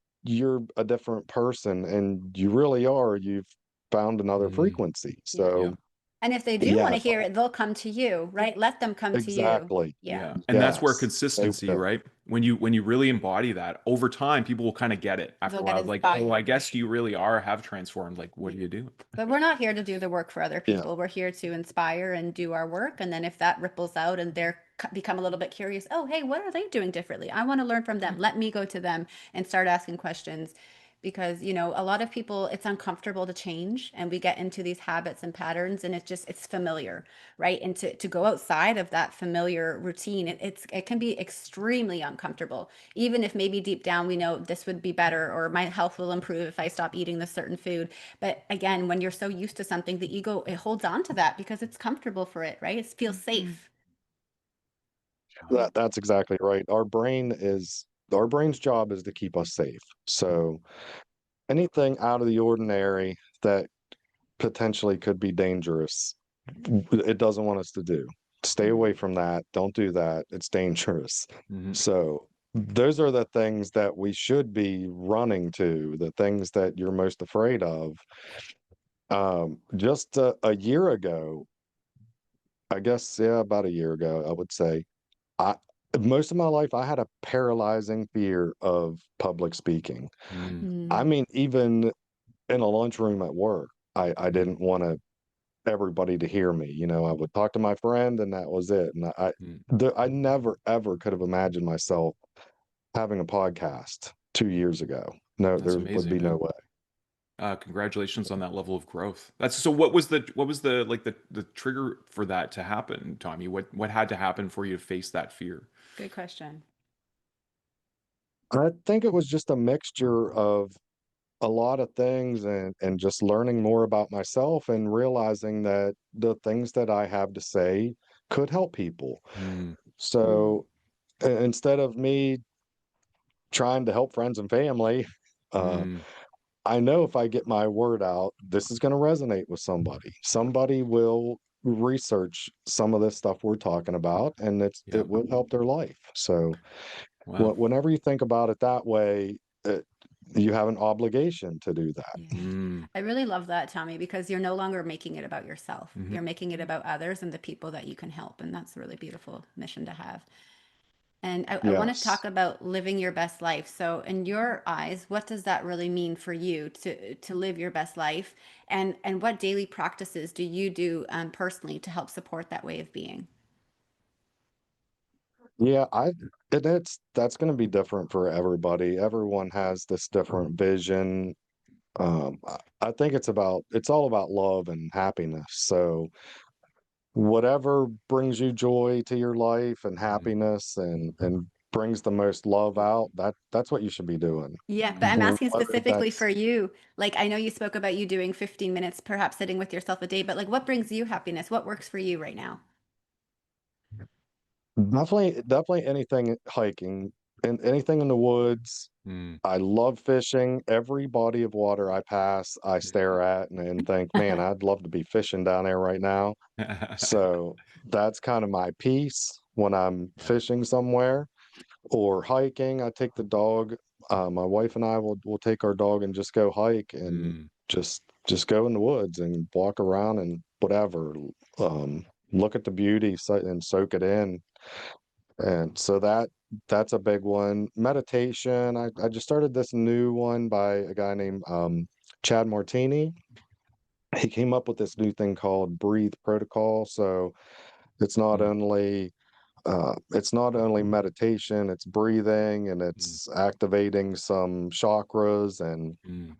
a different person, and you really are. You've found another mm. frequency. Yeah. Yeah. So And if they do want yeah, to hear it, they'll come to you, right? Let them come to you. exactly. Yeah. Yeah. And that's where Yes, they consistency, will. right? When you really embody that over time, people will kind of get it after They'll a get while. Like, oh, I inspired. guess you really are have transformed. Like, what Yeah. do you do? But we're not here to do the work for other Yeah. people. We're here to inspire and do our work. And then if that ripples out and they're become a little bit curious, oh, hey, what are they doing differently? I want to learn from them. Let me go to them and start asking questions. Because, a lot of people, it's uncomfortable to change and we get into these habits and patterns and it's familiar, right? And to go outside of that familiar routine, it can be extremely uncomfortable. Even if maybe deep down we know this would be better or my health will improve if I stop eating this certain food. But again, when you're so used to something, the ego, it holds on to that because it's comfortable for it, right? It feels safe. That's exactly right. Our brain's job is to keep us safe. So anything out of the ordinary that potentially could be dangerous, it doesn't want us to do. Stay away Mhm. from that. Don't do that. It's dangerous. Hmm. So those are the things that we should be running to, the things that you're most afraid of. Just a year ago, I guess, yeah, about a year ago, I would say, I most of my life I had a paralyzing fear of public speaking. Mm, I Mm. mean, even in a lunchroom at work, I mm, didn't want everybody to hear me. I would talk to my friend and that was it. And mm. I never ever could have imagined myself having a podcast 2 years ago. No, That's there would amazing, be no man. way. Congratulations on that level of growth. That's so. What was the like the trigger for that to happen, Tommy? What had to happen for you to face that fear? Good question. I think it was just a mixture of a lot of things, and just learning more about myself and realizing that the things that I have to say could help people. Mm, Mm. So instead of me trying to help friends and family, uh, mm, I know if I get my word out, this is going to resonate with somebody. Somebody will research some of this stuff we're talking about, and yeah. it will help their life. So Wow. whenever you think about it that way, you have an obligation to do that. Yeah. Mm, I really love that, Tommy, because you're no longer making it about yourself. hmm. You're making it about others and the people that you can help. And that's a really beautiful mission to have. And I want to Yes. talk about living your best life. So, in your eyes, what does that really mean for you to live your best life? And what daily practices do you do personally to help support that way of being? Yeah, that's going to be different for everybody. Everyone has this different vision. I think it's all about love and happiness. So whatever brings you joy to your life and Mm, happiness, and brings the most love out, that's what you should be doing. Yeah, but I'm mm, asking Whether specifically that's for you. Like, I know you spoke about you doing 15 minutes, perhaps sitting with yourself a day, but like, what brings you happiness? What works for you right now? definitely anything hiking and anything in the woods. mm. I love fishing. Every body of water I pass, I stare at and think, man, I'd love to be fishing down there right now. So that's kind of my peace when I'm Yeah. fishing somewhere or hiking. I take the dog. My wife and I will take our dog and just go hike and Mm, just go in the woods and walk around and whatever. Look at the beauty and soak it in. And so that's a big one. Meditation. I just started this new one by a guy named Chad Martini. He came up with this new thing called Breathe Protocol. So it's not mm, only it's not only meditation, it's breathing and mm, it's activating some chakras, and mm,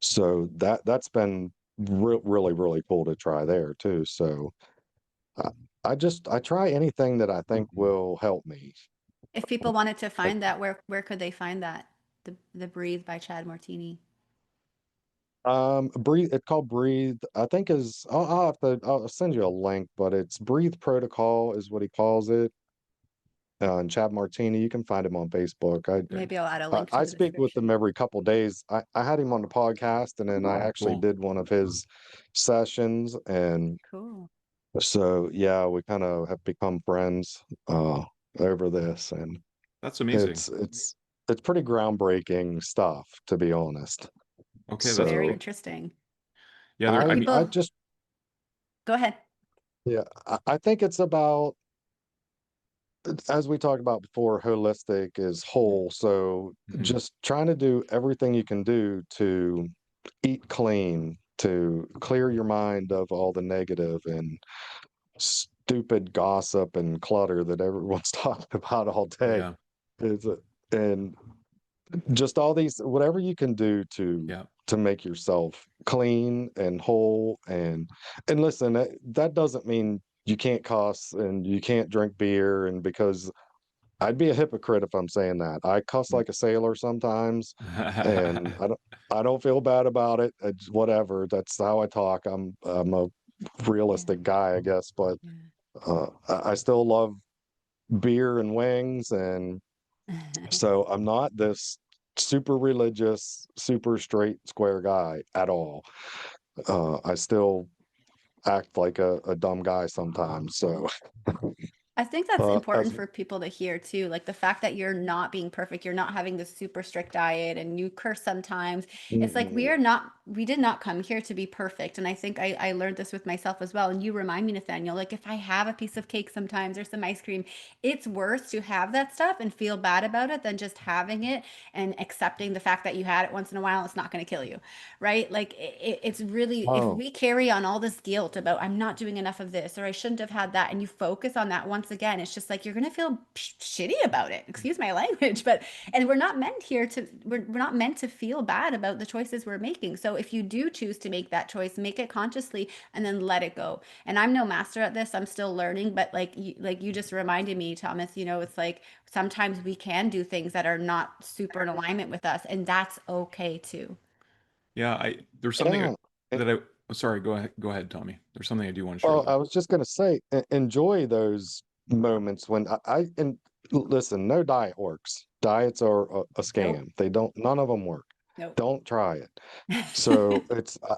so that's been really really cool to try there too. So uh, I try anything that I think mm. will help me. If people wanted to Like, find that, where could they find that? The Breathe by Chad Martini. breathe. It's called Breathe. I think is I'll send you a link, but it's Breathe Protocol is what he calls it. and Chad Martini. You can find him on Facebook. Okay. Maybe I'll add a I link to I the speak with description. him every couple days. I had him on the podcast, and then I actually Cool. did one of his sessions, and Cool. so yeah, we kind of have become friends over this, and That's amazing. it's pretty groundbreaking stuff, to be honest. Okay, that's Very So great. interesting. Yeah, there, I mean, I People, just go ahead. yeah, I think it's about, as we talked about before, holistic is whole. So mhm, just trying to do everything you can do to eat clean, to clear your mind of all the negative and stupid gossip and clutter that everyone's talking about all day. yeah, Is and just all these, whatever you can do yeah, to make yourself clean and whole. And listen, that doesn't mean you can't cuss and you can't drink beer, and because I'd be a hypocrite if I'm saying that. I cuss mm. like a sailor sometimes, and I don't feel bad about it. It's whatever. That's how I talk. I'm a realistic guy, I guess, but I still love beer and wings, and Yeah. so I'm not this super religious, super straight square guy at all. I still act like a dumb guy sometimes. So I think that's as important for people to hear too. Like the fact that you're not being perfect, you're not having this super strict diet and you curse sometimes. It's like mm-mm. we did not come here to be perfect. And I think I learned this with myself as well. And you remind me, Nathaniel, like if I have a piece of cake sometimes or some ice cream, it's worse to have that stuff and feel bad about it than just having it and accepting the fact that you had it once in a while. It's not going to kill you, right? Like it's really, if Oh, we carry on all this guilt about I'm not doing enough of this or I shouldn't have had that, and you focus on that once again, it's just like you're gonna feel shitty about it. Excuse my language, but and we're not meant to feel bad about the choices we're making. So if you do choose to make that choice, make it consciously and then let it go. And I'm no master at this. I'm still learning, but like you just reminded me, Thomas, it's like sometimes we can do things that are not super in alignment with us, and that's okay too. yeah. There's something yeah. that I. Oh, sorry, go ahead, Tommy. There's something I do want to share Well, with you. I was just going to say, enjoy those moments when and listen, no diet works. Diets are a Nope. scam. They don't, none of them work. Nope. Don't try it. So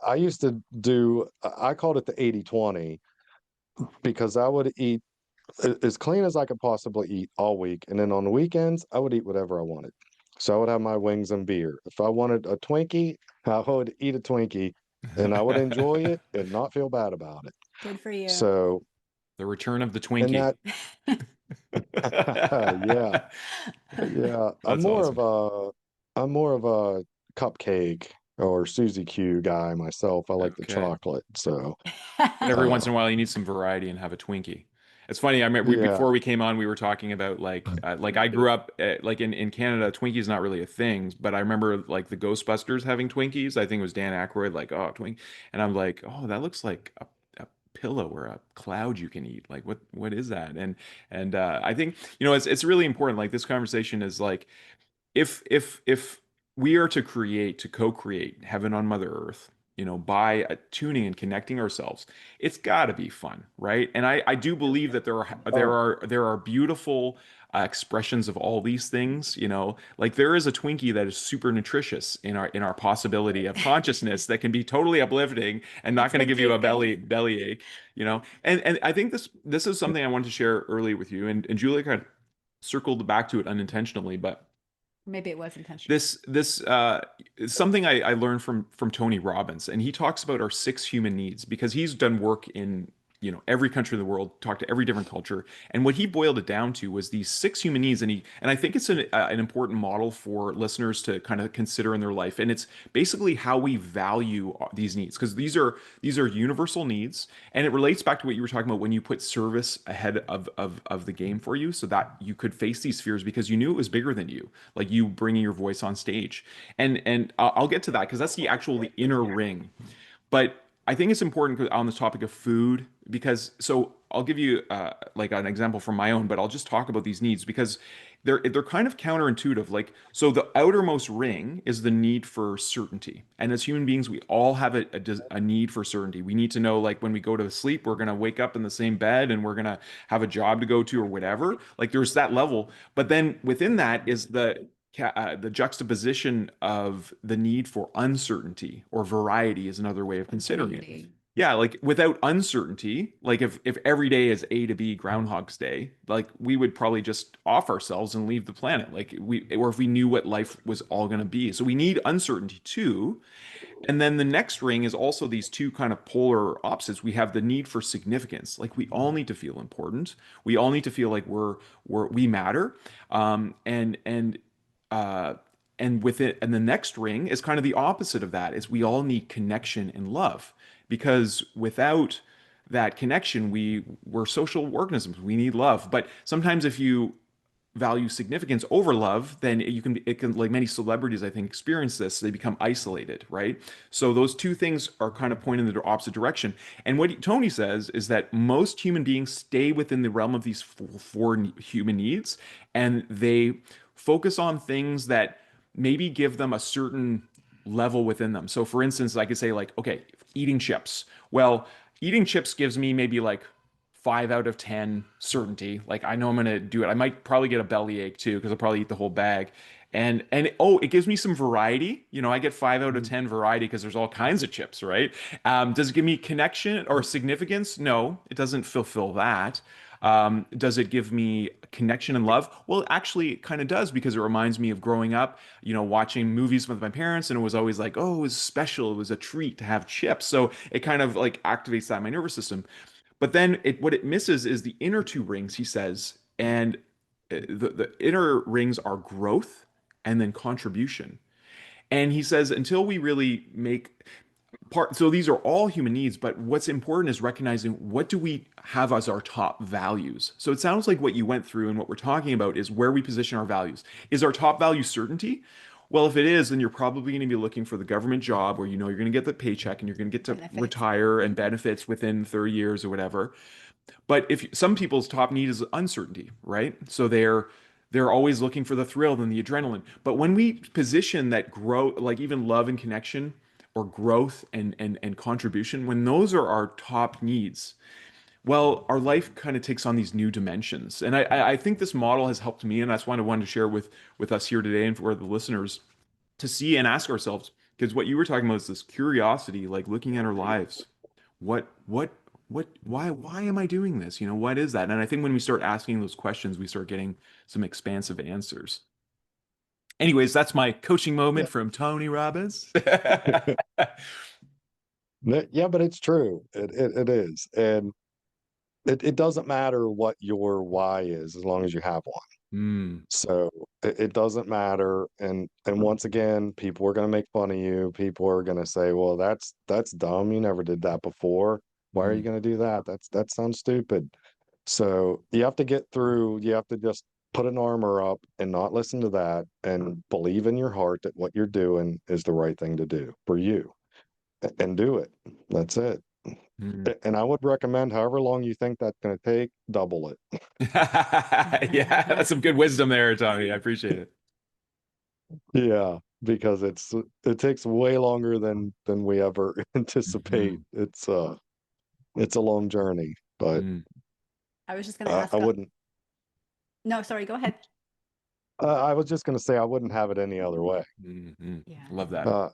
I used to do, I called it the 80/20, because I would eat as clean as I could possibly eat all week. And then on the weekends, I would eat whatever I wanted. So I would have my wings and beer. If I wanted a Twinkie, I would eat a Twinkie, and I would enjoy it and not feel bad about it. Good for you. So, The return of the and Twinkie. that, yeah, yeah, That's awesome. I'm more of a cupcake or Suzy Q guy myself. I like the Okay. chocolate. So, But every once uh, in a while, you need some variety and have a Twinkie. It's funny. I remember yeah. before we came on, we were talking about like I grew up like in Canada, Twinkies not really a thing, but I remember like the Ghostbusters having Twinkies. I think it was Dan Aykroyd, like oh Twink, and I'm like oh that looks like a pillow or a cloud you can eat. Like what is that? And I think it's really important. Like this conversation is like if we are to create to co-create heaven on mother earth, by tuning and connecting ourselves, it's got to be fun, right? And I do believe that Oh, there are beautiful expressions of all these things, like there is a Twinkie that is super nutritious in our possibility of consciousness that can be totally uplifting and not going to Take give you a it, guys. belly ache, and I think this is something I wanted to share early with you, and Julia kind of circled back to it unintentionally, but Maybe it was intentional. this is something I learned from Tony Robbins, and he talks about our six human needs because he's done work in every country in the world, talked to every different culture, and what he boiled it down to was these six human needs, and I think it's an important model for listeners to kind of consider in their life, and it's basically how we value these needs because these are universal needs, and it relates back to what you were talking about when you put service ahead of the game for you, so that you could face these fears because you knew it was bigger than you, like you bringing your voice on stage, and I'll get to that because that's the inner ring, but I think it's important on the topic of food because so I'll give you like an example from my own, but I'll just talk about these needs because they're kind of counterintuitive. Like, so the outermost ring is the need for certainty, and as human beings, we all have a need for certainty. We need to know, like, when we go to sleep, we're gonna wake up in the same bed, and we're gonna have a job to go to or whatever. Like, there's that level, but then within that is the juxtaposition of the need for uncertainty or variety is another way of considering it. Ambiguity. Yeah, like without uncertainty, like if every day is A to B Groundhog's Day, like we would probably just off ourselves and leave the planet. Like we, or if we knew what life was all going to be. So we need uncertainty too. And then the next ring is also these two kind of polar opposites. We have the need for significance. Like we all need to feel important. We all need to feel like we matter. And uh, and with it, and the next ring is kind of the opposite of that. Is we all need connection and love because without that connection, we're social organisms. We need love. But sometimes if you value significance over love, then it can like many celebrities I think experience this. They become isolated, right? So those two things are kind of pointing in the opposite direction. And what Tony says is that most human beings stay within the realm of these four human needs, and they focus on things that maybe give them a certain level within them. So for instance, I could say like, okay, eating chips. Well, eating chips gives me maybe like 5 out of 10 certainty. Like I know I'm gonna do it. I might probably get a bellyache too because I'll probably eat the whole bag. And oh, it gives me some variety. You know, I get 5 out of 10 variety because there's all kinds of chips, right? Does it give me connection or significance? No, it doesn't fulfill that. Does it give me connection and love? Well, actually, it kind of does because it reminds me of growing up, you know, watching movies with my parents, and it was always like, oh, it was special. It was a treat to have chips. So it kind of like activates that in my nervous system. But then what it misses is the inner two rings, he says, and the inner rings are growth and then contribution. And he says until we really make part, so these are all human needs, but what's important is recognizing what do we have as our top values. So it sounds like what you went through and what we're talking about is where we position our values. Is our top value certainty? Well, if it is, then you're probably going to be looking for the government job where you know you're going to get the paycheck and you're going to get to Benefits. retire and benefits within 30 years or whatever. But if some people's top need is uncertainty, right? So they're always looking for the thrill and the adrenaline. But when we position that grow, like even love and connection or growth and contribution, when those are our top needs, well, our life kind of takes on these new dimensions. And I think this model has helped me, and that's why I wanted to share with us here today and for the listeners to see and ask ourselves, because what you were talking about is this curiosity, like looking at our lives. Why am I doing this? You know, what is that? And I think when we start asking those questions, we start getting some expansive answers. Anyways, that's my coaching Yeah. moment from Tony Robbins. Yeah, but it's true. It is. And it doesn't matter what your why is as long as you have one. Mm, So it doesn't matter. And once again, people are going to make fun of you. People are going to say, well, that's dumb. You never did that before. Why are you mm, going to do that? That sounds stupid. So you have to get through, you have to just put an armor up and not listen to that and believe in your heart that what you're doing is the right thing to do for you and do it. That's it. mm. And I would recommend however long you think that's going to take, double it. Yeah, that's some good wisdom there, Tommy. I appreciate it. Yeah, because it takes way longer than we ever anticipate. Mhm. It's a long journey, but Mm, I was just going to I ask. wouldn't. No, sorry, go ahead. I was just going to say I wouldn't have it any other way. mm. Yeah. I love that. Uh,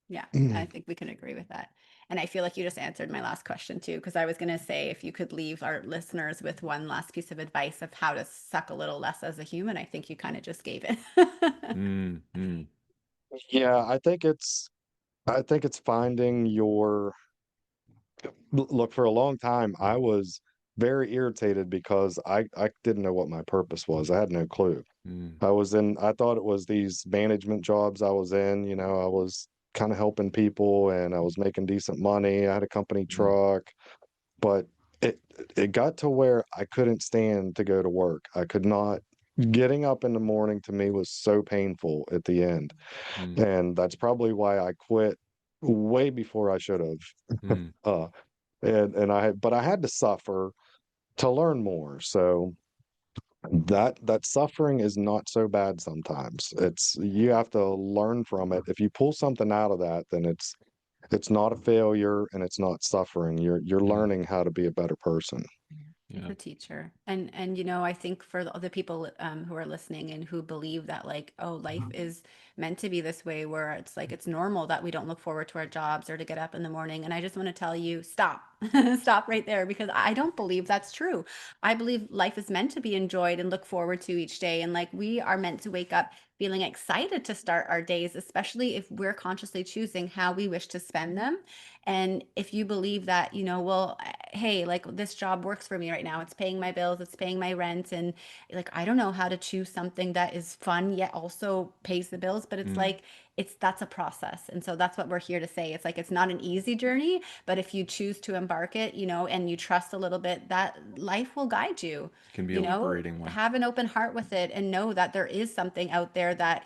Yeah, I think we can agree with that. And I feel like you just answered my last question too, because I was going to say if you could leave our listeners with one last piece of advice of how to suck a little less as a human, I think you kind of just gave it. Mm. yeah, I think it's finding your look. For a long time I was very irritated because I didn't know what my purpose was. I had no clue. Mm, I thought it was these management jobs I was in, I was kind of helping people and I was making decent money. I had a company mm, truck, but it it got to where I couldn't stand to go to work. I could not. Getting up in the morning to me was so painful at the end. mm, And that's probably why I quit way before I should have. mm, Uh, but I had to suffer to learn more. So that suffering is not so bad sometimes. It's you have to learn from it. If you pull something out of that, then it's not a failure and it's not suffering. You're Mm, learning how to be a better person. It's yeah. a teacher. And I think for the other people who are listening and who believe that like, oh, life is meant to be this way, where it's like it's normal that we don't look forward to our jobs or to get up in the morning. And I just want to tell you, stop. Stop right there, because I don't believe that's true. I believe life is meant to be enjoyed and look forward to each day. And like we are meant to wake up feeling excited to start our days, especially if we're consciously choosing how we wish to spend them. And if you believe that, well, hey, like this job works for me right now. It's paying my bills, it's paying my rent. And like, I don't know how to choose something that is fun yet also pays the bills, but it's Mm, like, that's a process. And so that's what we're here to say. It's like, it's not an easy journey, but if you choose to embark it, and you trust a little bit, that life will guide you, can be a liberating one. have an open heart with it and know that there is something out there that,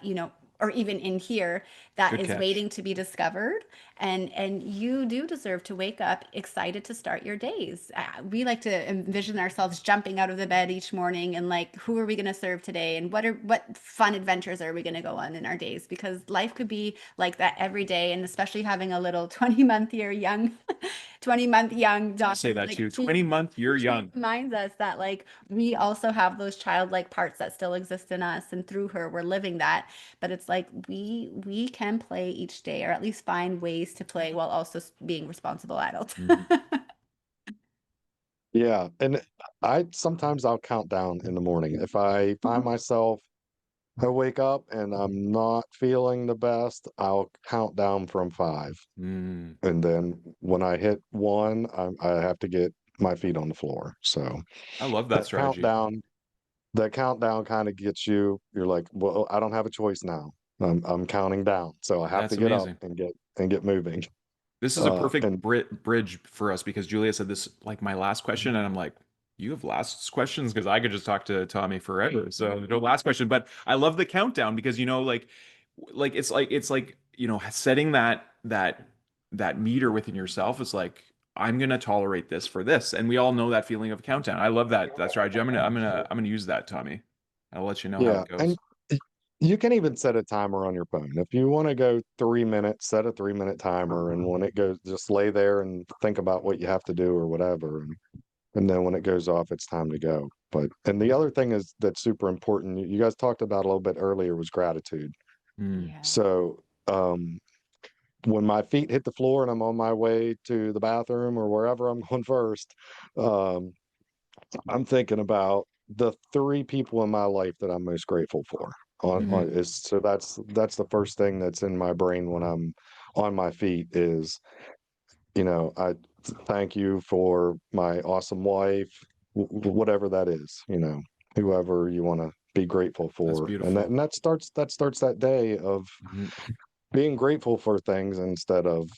or even in here, that Good is catch. waiting to be discovered. And you do deserve to wake up excited to start your days. We like to envision ourselves jumping out of the bed each morning and like, who are we going to serve today, and what fun adventures are we going to go on in our days, because life could be like that every day. And especially having a little 20-month year young 20-month young I daughter, say that like too. 20-month, you're she young. reminds us that like we also have those childlike parts that still exist in us, and through her we're living that. But it's like we can play each day, or at least find ways to play while also being responsible adults. Mhm. Yeah, and I sometimes I'll count down in the morning. If I find myself I wake up and I'm not feeling the best, I'll count down from 5. Mm, And then when I hit 1, I have to get my feet on the floor. So I love that that strategy. countdown that countdown kind of gets you, you're like, well, I don't have a choice now. I'm counting down. So I have That's to get up amazing. and get moving. This is a perfect And bridge for us because Julia said this like my last question, and I'm like, you have last questions because I could just talk to Tommy forever. So no last question, but I love the countdown because like it's like setting that meter within yourself. It's like I'm gonna tolerate this for this, and we all know that feeling of countdown. I love that strategy. I'm gonna use that, Tommy. I'll let you know how yeah, it goes. and you can even set a timer on your phone. If you want to go 3 minutes, set a 3-minute timer. And when it goes, just lay there and think about what you have to do or whatever. And then when it goes off, it's time to go. And the other thing is that's super important. You guys talked about a little bit earlier was gratitude. Mm, Yeah. So, when my feet hit the floor and I'm on my way to the bathroom or wherever I'm going first, um, I'm thinking about the 3 people in my life that I'm most grateful for. On mhm. is so that's the first thing that's in my brain when I'm on my feet is, I thank you for my awesome wife, whatever that is, whoever you want to be grateful That's for. And beautiful. that starts that day of Mhm. being grateful for things instead of,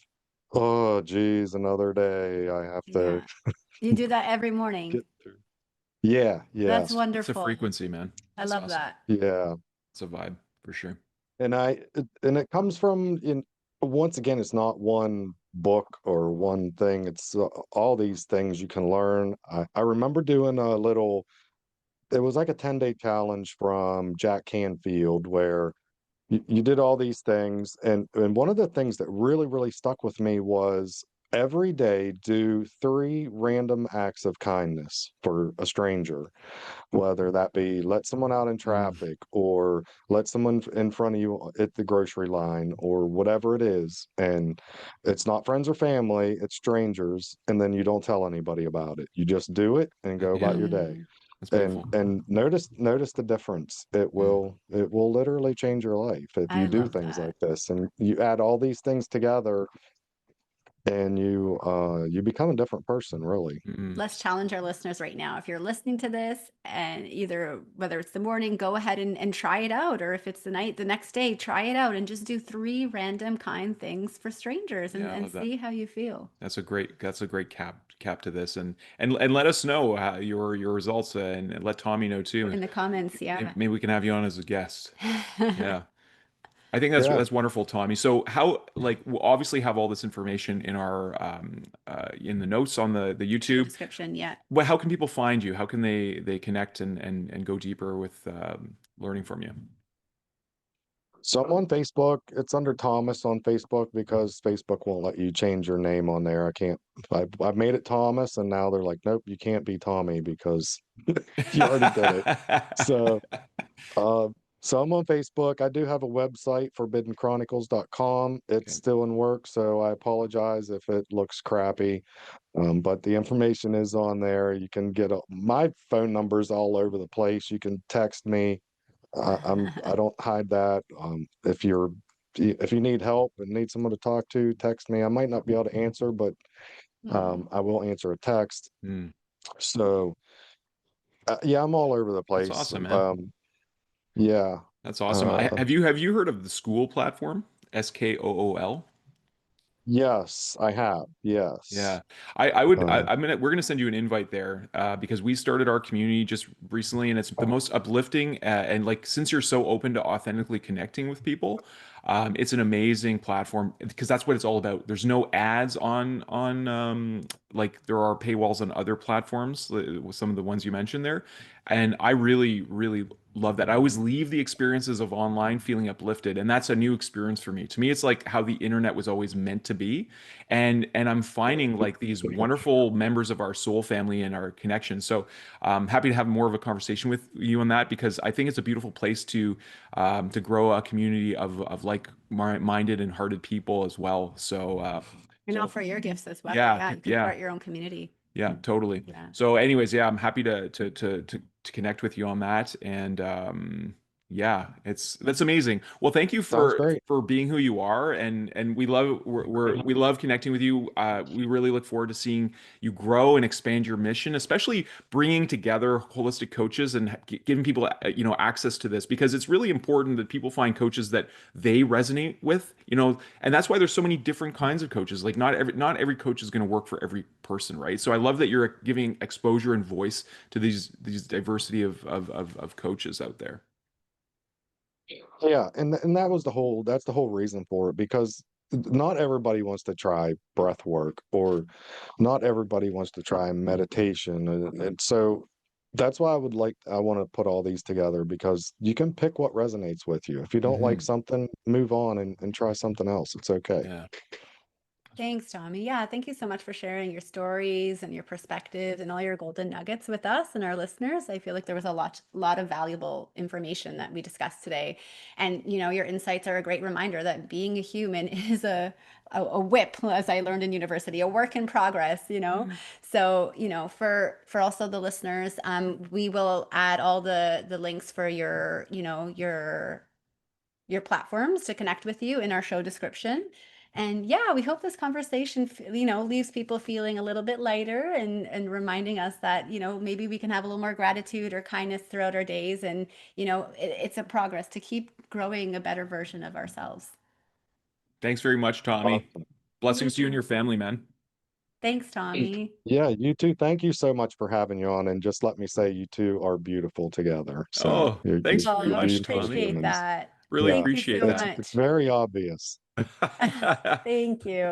oh geez, another day I have to Yeah. You do that every morning. get through. Yeah, That's yes. It's a wonderful. frequency, man. I That's love awesome. that. Yeah. It's a vibe for sure. And it comes from once again, it's not one book or one thing. It's all these things you can learn. I remember doing a little, it was like a 10-day challenge from Jack Canfield where you did all these things. And one of the things that really, really stuck with me was every day do 3 random acts of kindness for a stranger, whether that be let someone out in Mm, traffic or let someone in front of you at the grocery line or whatever it is. And it's not friends or family, it's strangers. And then you don't tell anybody about it. You just do it and go about yeah, your day. Mm, that's And beautiful. and notice the difference. It Mm, will literally change your life if I you do love things that. like this. And you add all these things together and you become a different person, really. mm, Let's challenge our listeners right now. If you're listening to this, and either whether it's the morning, go ahead and try it out. Or if it's the night, the next day, try it out and just do 3 random kind things for strangers, and, yeah, I and love that. see how you feel That's a great cap to this, and let us know how your results, and let Tommy know too. in the comments. Yeah. Maybe we can have you on as a guest. Yeah. I think Yeah. that's wonderful, Tommy. So how, like, we'll obviously have all this information in our in the notes on the Show YouTube. description, yeah. Well, how can people find you? How can they connect and go deeper with learning from you? So I'm on Facebook. It's under Thomas on Facebook because Facebook won't let you change your name on there. I can't. I've made it Thomas, and now they're like, nope, you can't be Tommy because you already did it. So, uh, so I'm on Facebook. I do have a website, forbiddenchronicles.com. It's Okay. still in work, so I apologize if it looks crappy. But the information is on there. You can get my phone number's all over the place. You can text me. I don't hide that. If you need help and need someone to talk to, text me. I might not be able to answer, but Mm. I will answer a text. Hmm. So yeah, I'm all over the That's place. awesome, man. Yeah. That's awesome. Uh, Have you heard of the School platform? SKOOL? yes, I have. Yes. Yeah, I would. Uh, We're gonna send you an invite there because we started our community just recently, and it's the most uplifting. And like, since you're so open to authentically connecting with people, it's an amazing platform because that's what it's all about. There's no ads on like there are paywalls on other platforms, with some of the ones you mentioned there, and I really love that. I always leave the experiences of online feeling uplifted, and that's a new experience for me. To me, it's like how the internet was always meant to be, and I'm finding like these wonderful members of our soul family and our connection. So I'm happy to have more of a conversation with you on that because I think it's a beautiful place to grow a community of like-minded and hearted people as well. So And offer your gifts as well. yeah, Yeah, and can yeah. start your own community. Yeah, totally. Yeah. So anyways, yeah, I'm happy to connect with you on that. And yeah, that's amazing. Well, thank you sounds great. for being who you are, and we love connecting with you. We really look forward to seeing you grow and expand your mission, especially bringing together holistic coaches and giving people access to this because it's really important that people find coaches that they resonate with, and that's why there's so many different kinds of coaches. Like not every coach is going to work for every person, right? So I love that you're giving exposure and voice to these diversity of coaches out there. Yeah, and that's the whole reason for it because not everybody wants to try breath work or not everybody wants to try meditation and so that's why I want to put all these together because you can pick what resonates with you. If you don't like Hmm. something, move on and try something else. It's okay. Yeah. Thanks, Tommy. Yeah, thank you so much for sharing your stories and your perspectives and all your golden nuggets with us and our listeners. I feel like there was a lot of valuable information that we discussed today. And your insights are a great reminder that being a human is a whip, as I learned in university, a work in progress. So, for also the listeners, we will add all the links for your platforms to connect with you in our show description. And yeah, we hope this conversation, leaves people feeling a little bit lighter and reminding us that, maybe we can have a little more gratitude or kindness throughout our days. And, it's a progress to keep growing a better version of ourselves. Thanks very much, Tommy. Awesome. Blessings to you and your family, man. Thanks, Tommy. Yeah, you too. Thank you so much for having you on. And just let me say, you two are beautiful together. So Oh, thanks Oh, very you're I much, beautiful Tommy. appreciate humans. that. Really Yeah, Thank you appreciate so that. it's much. very obvious. Thank you.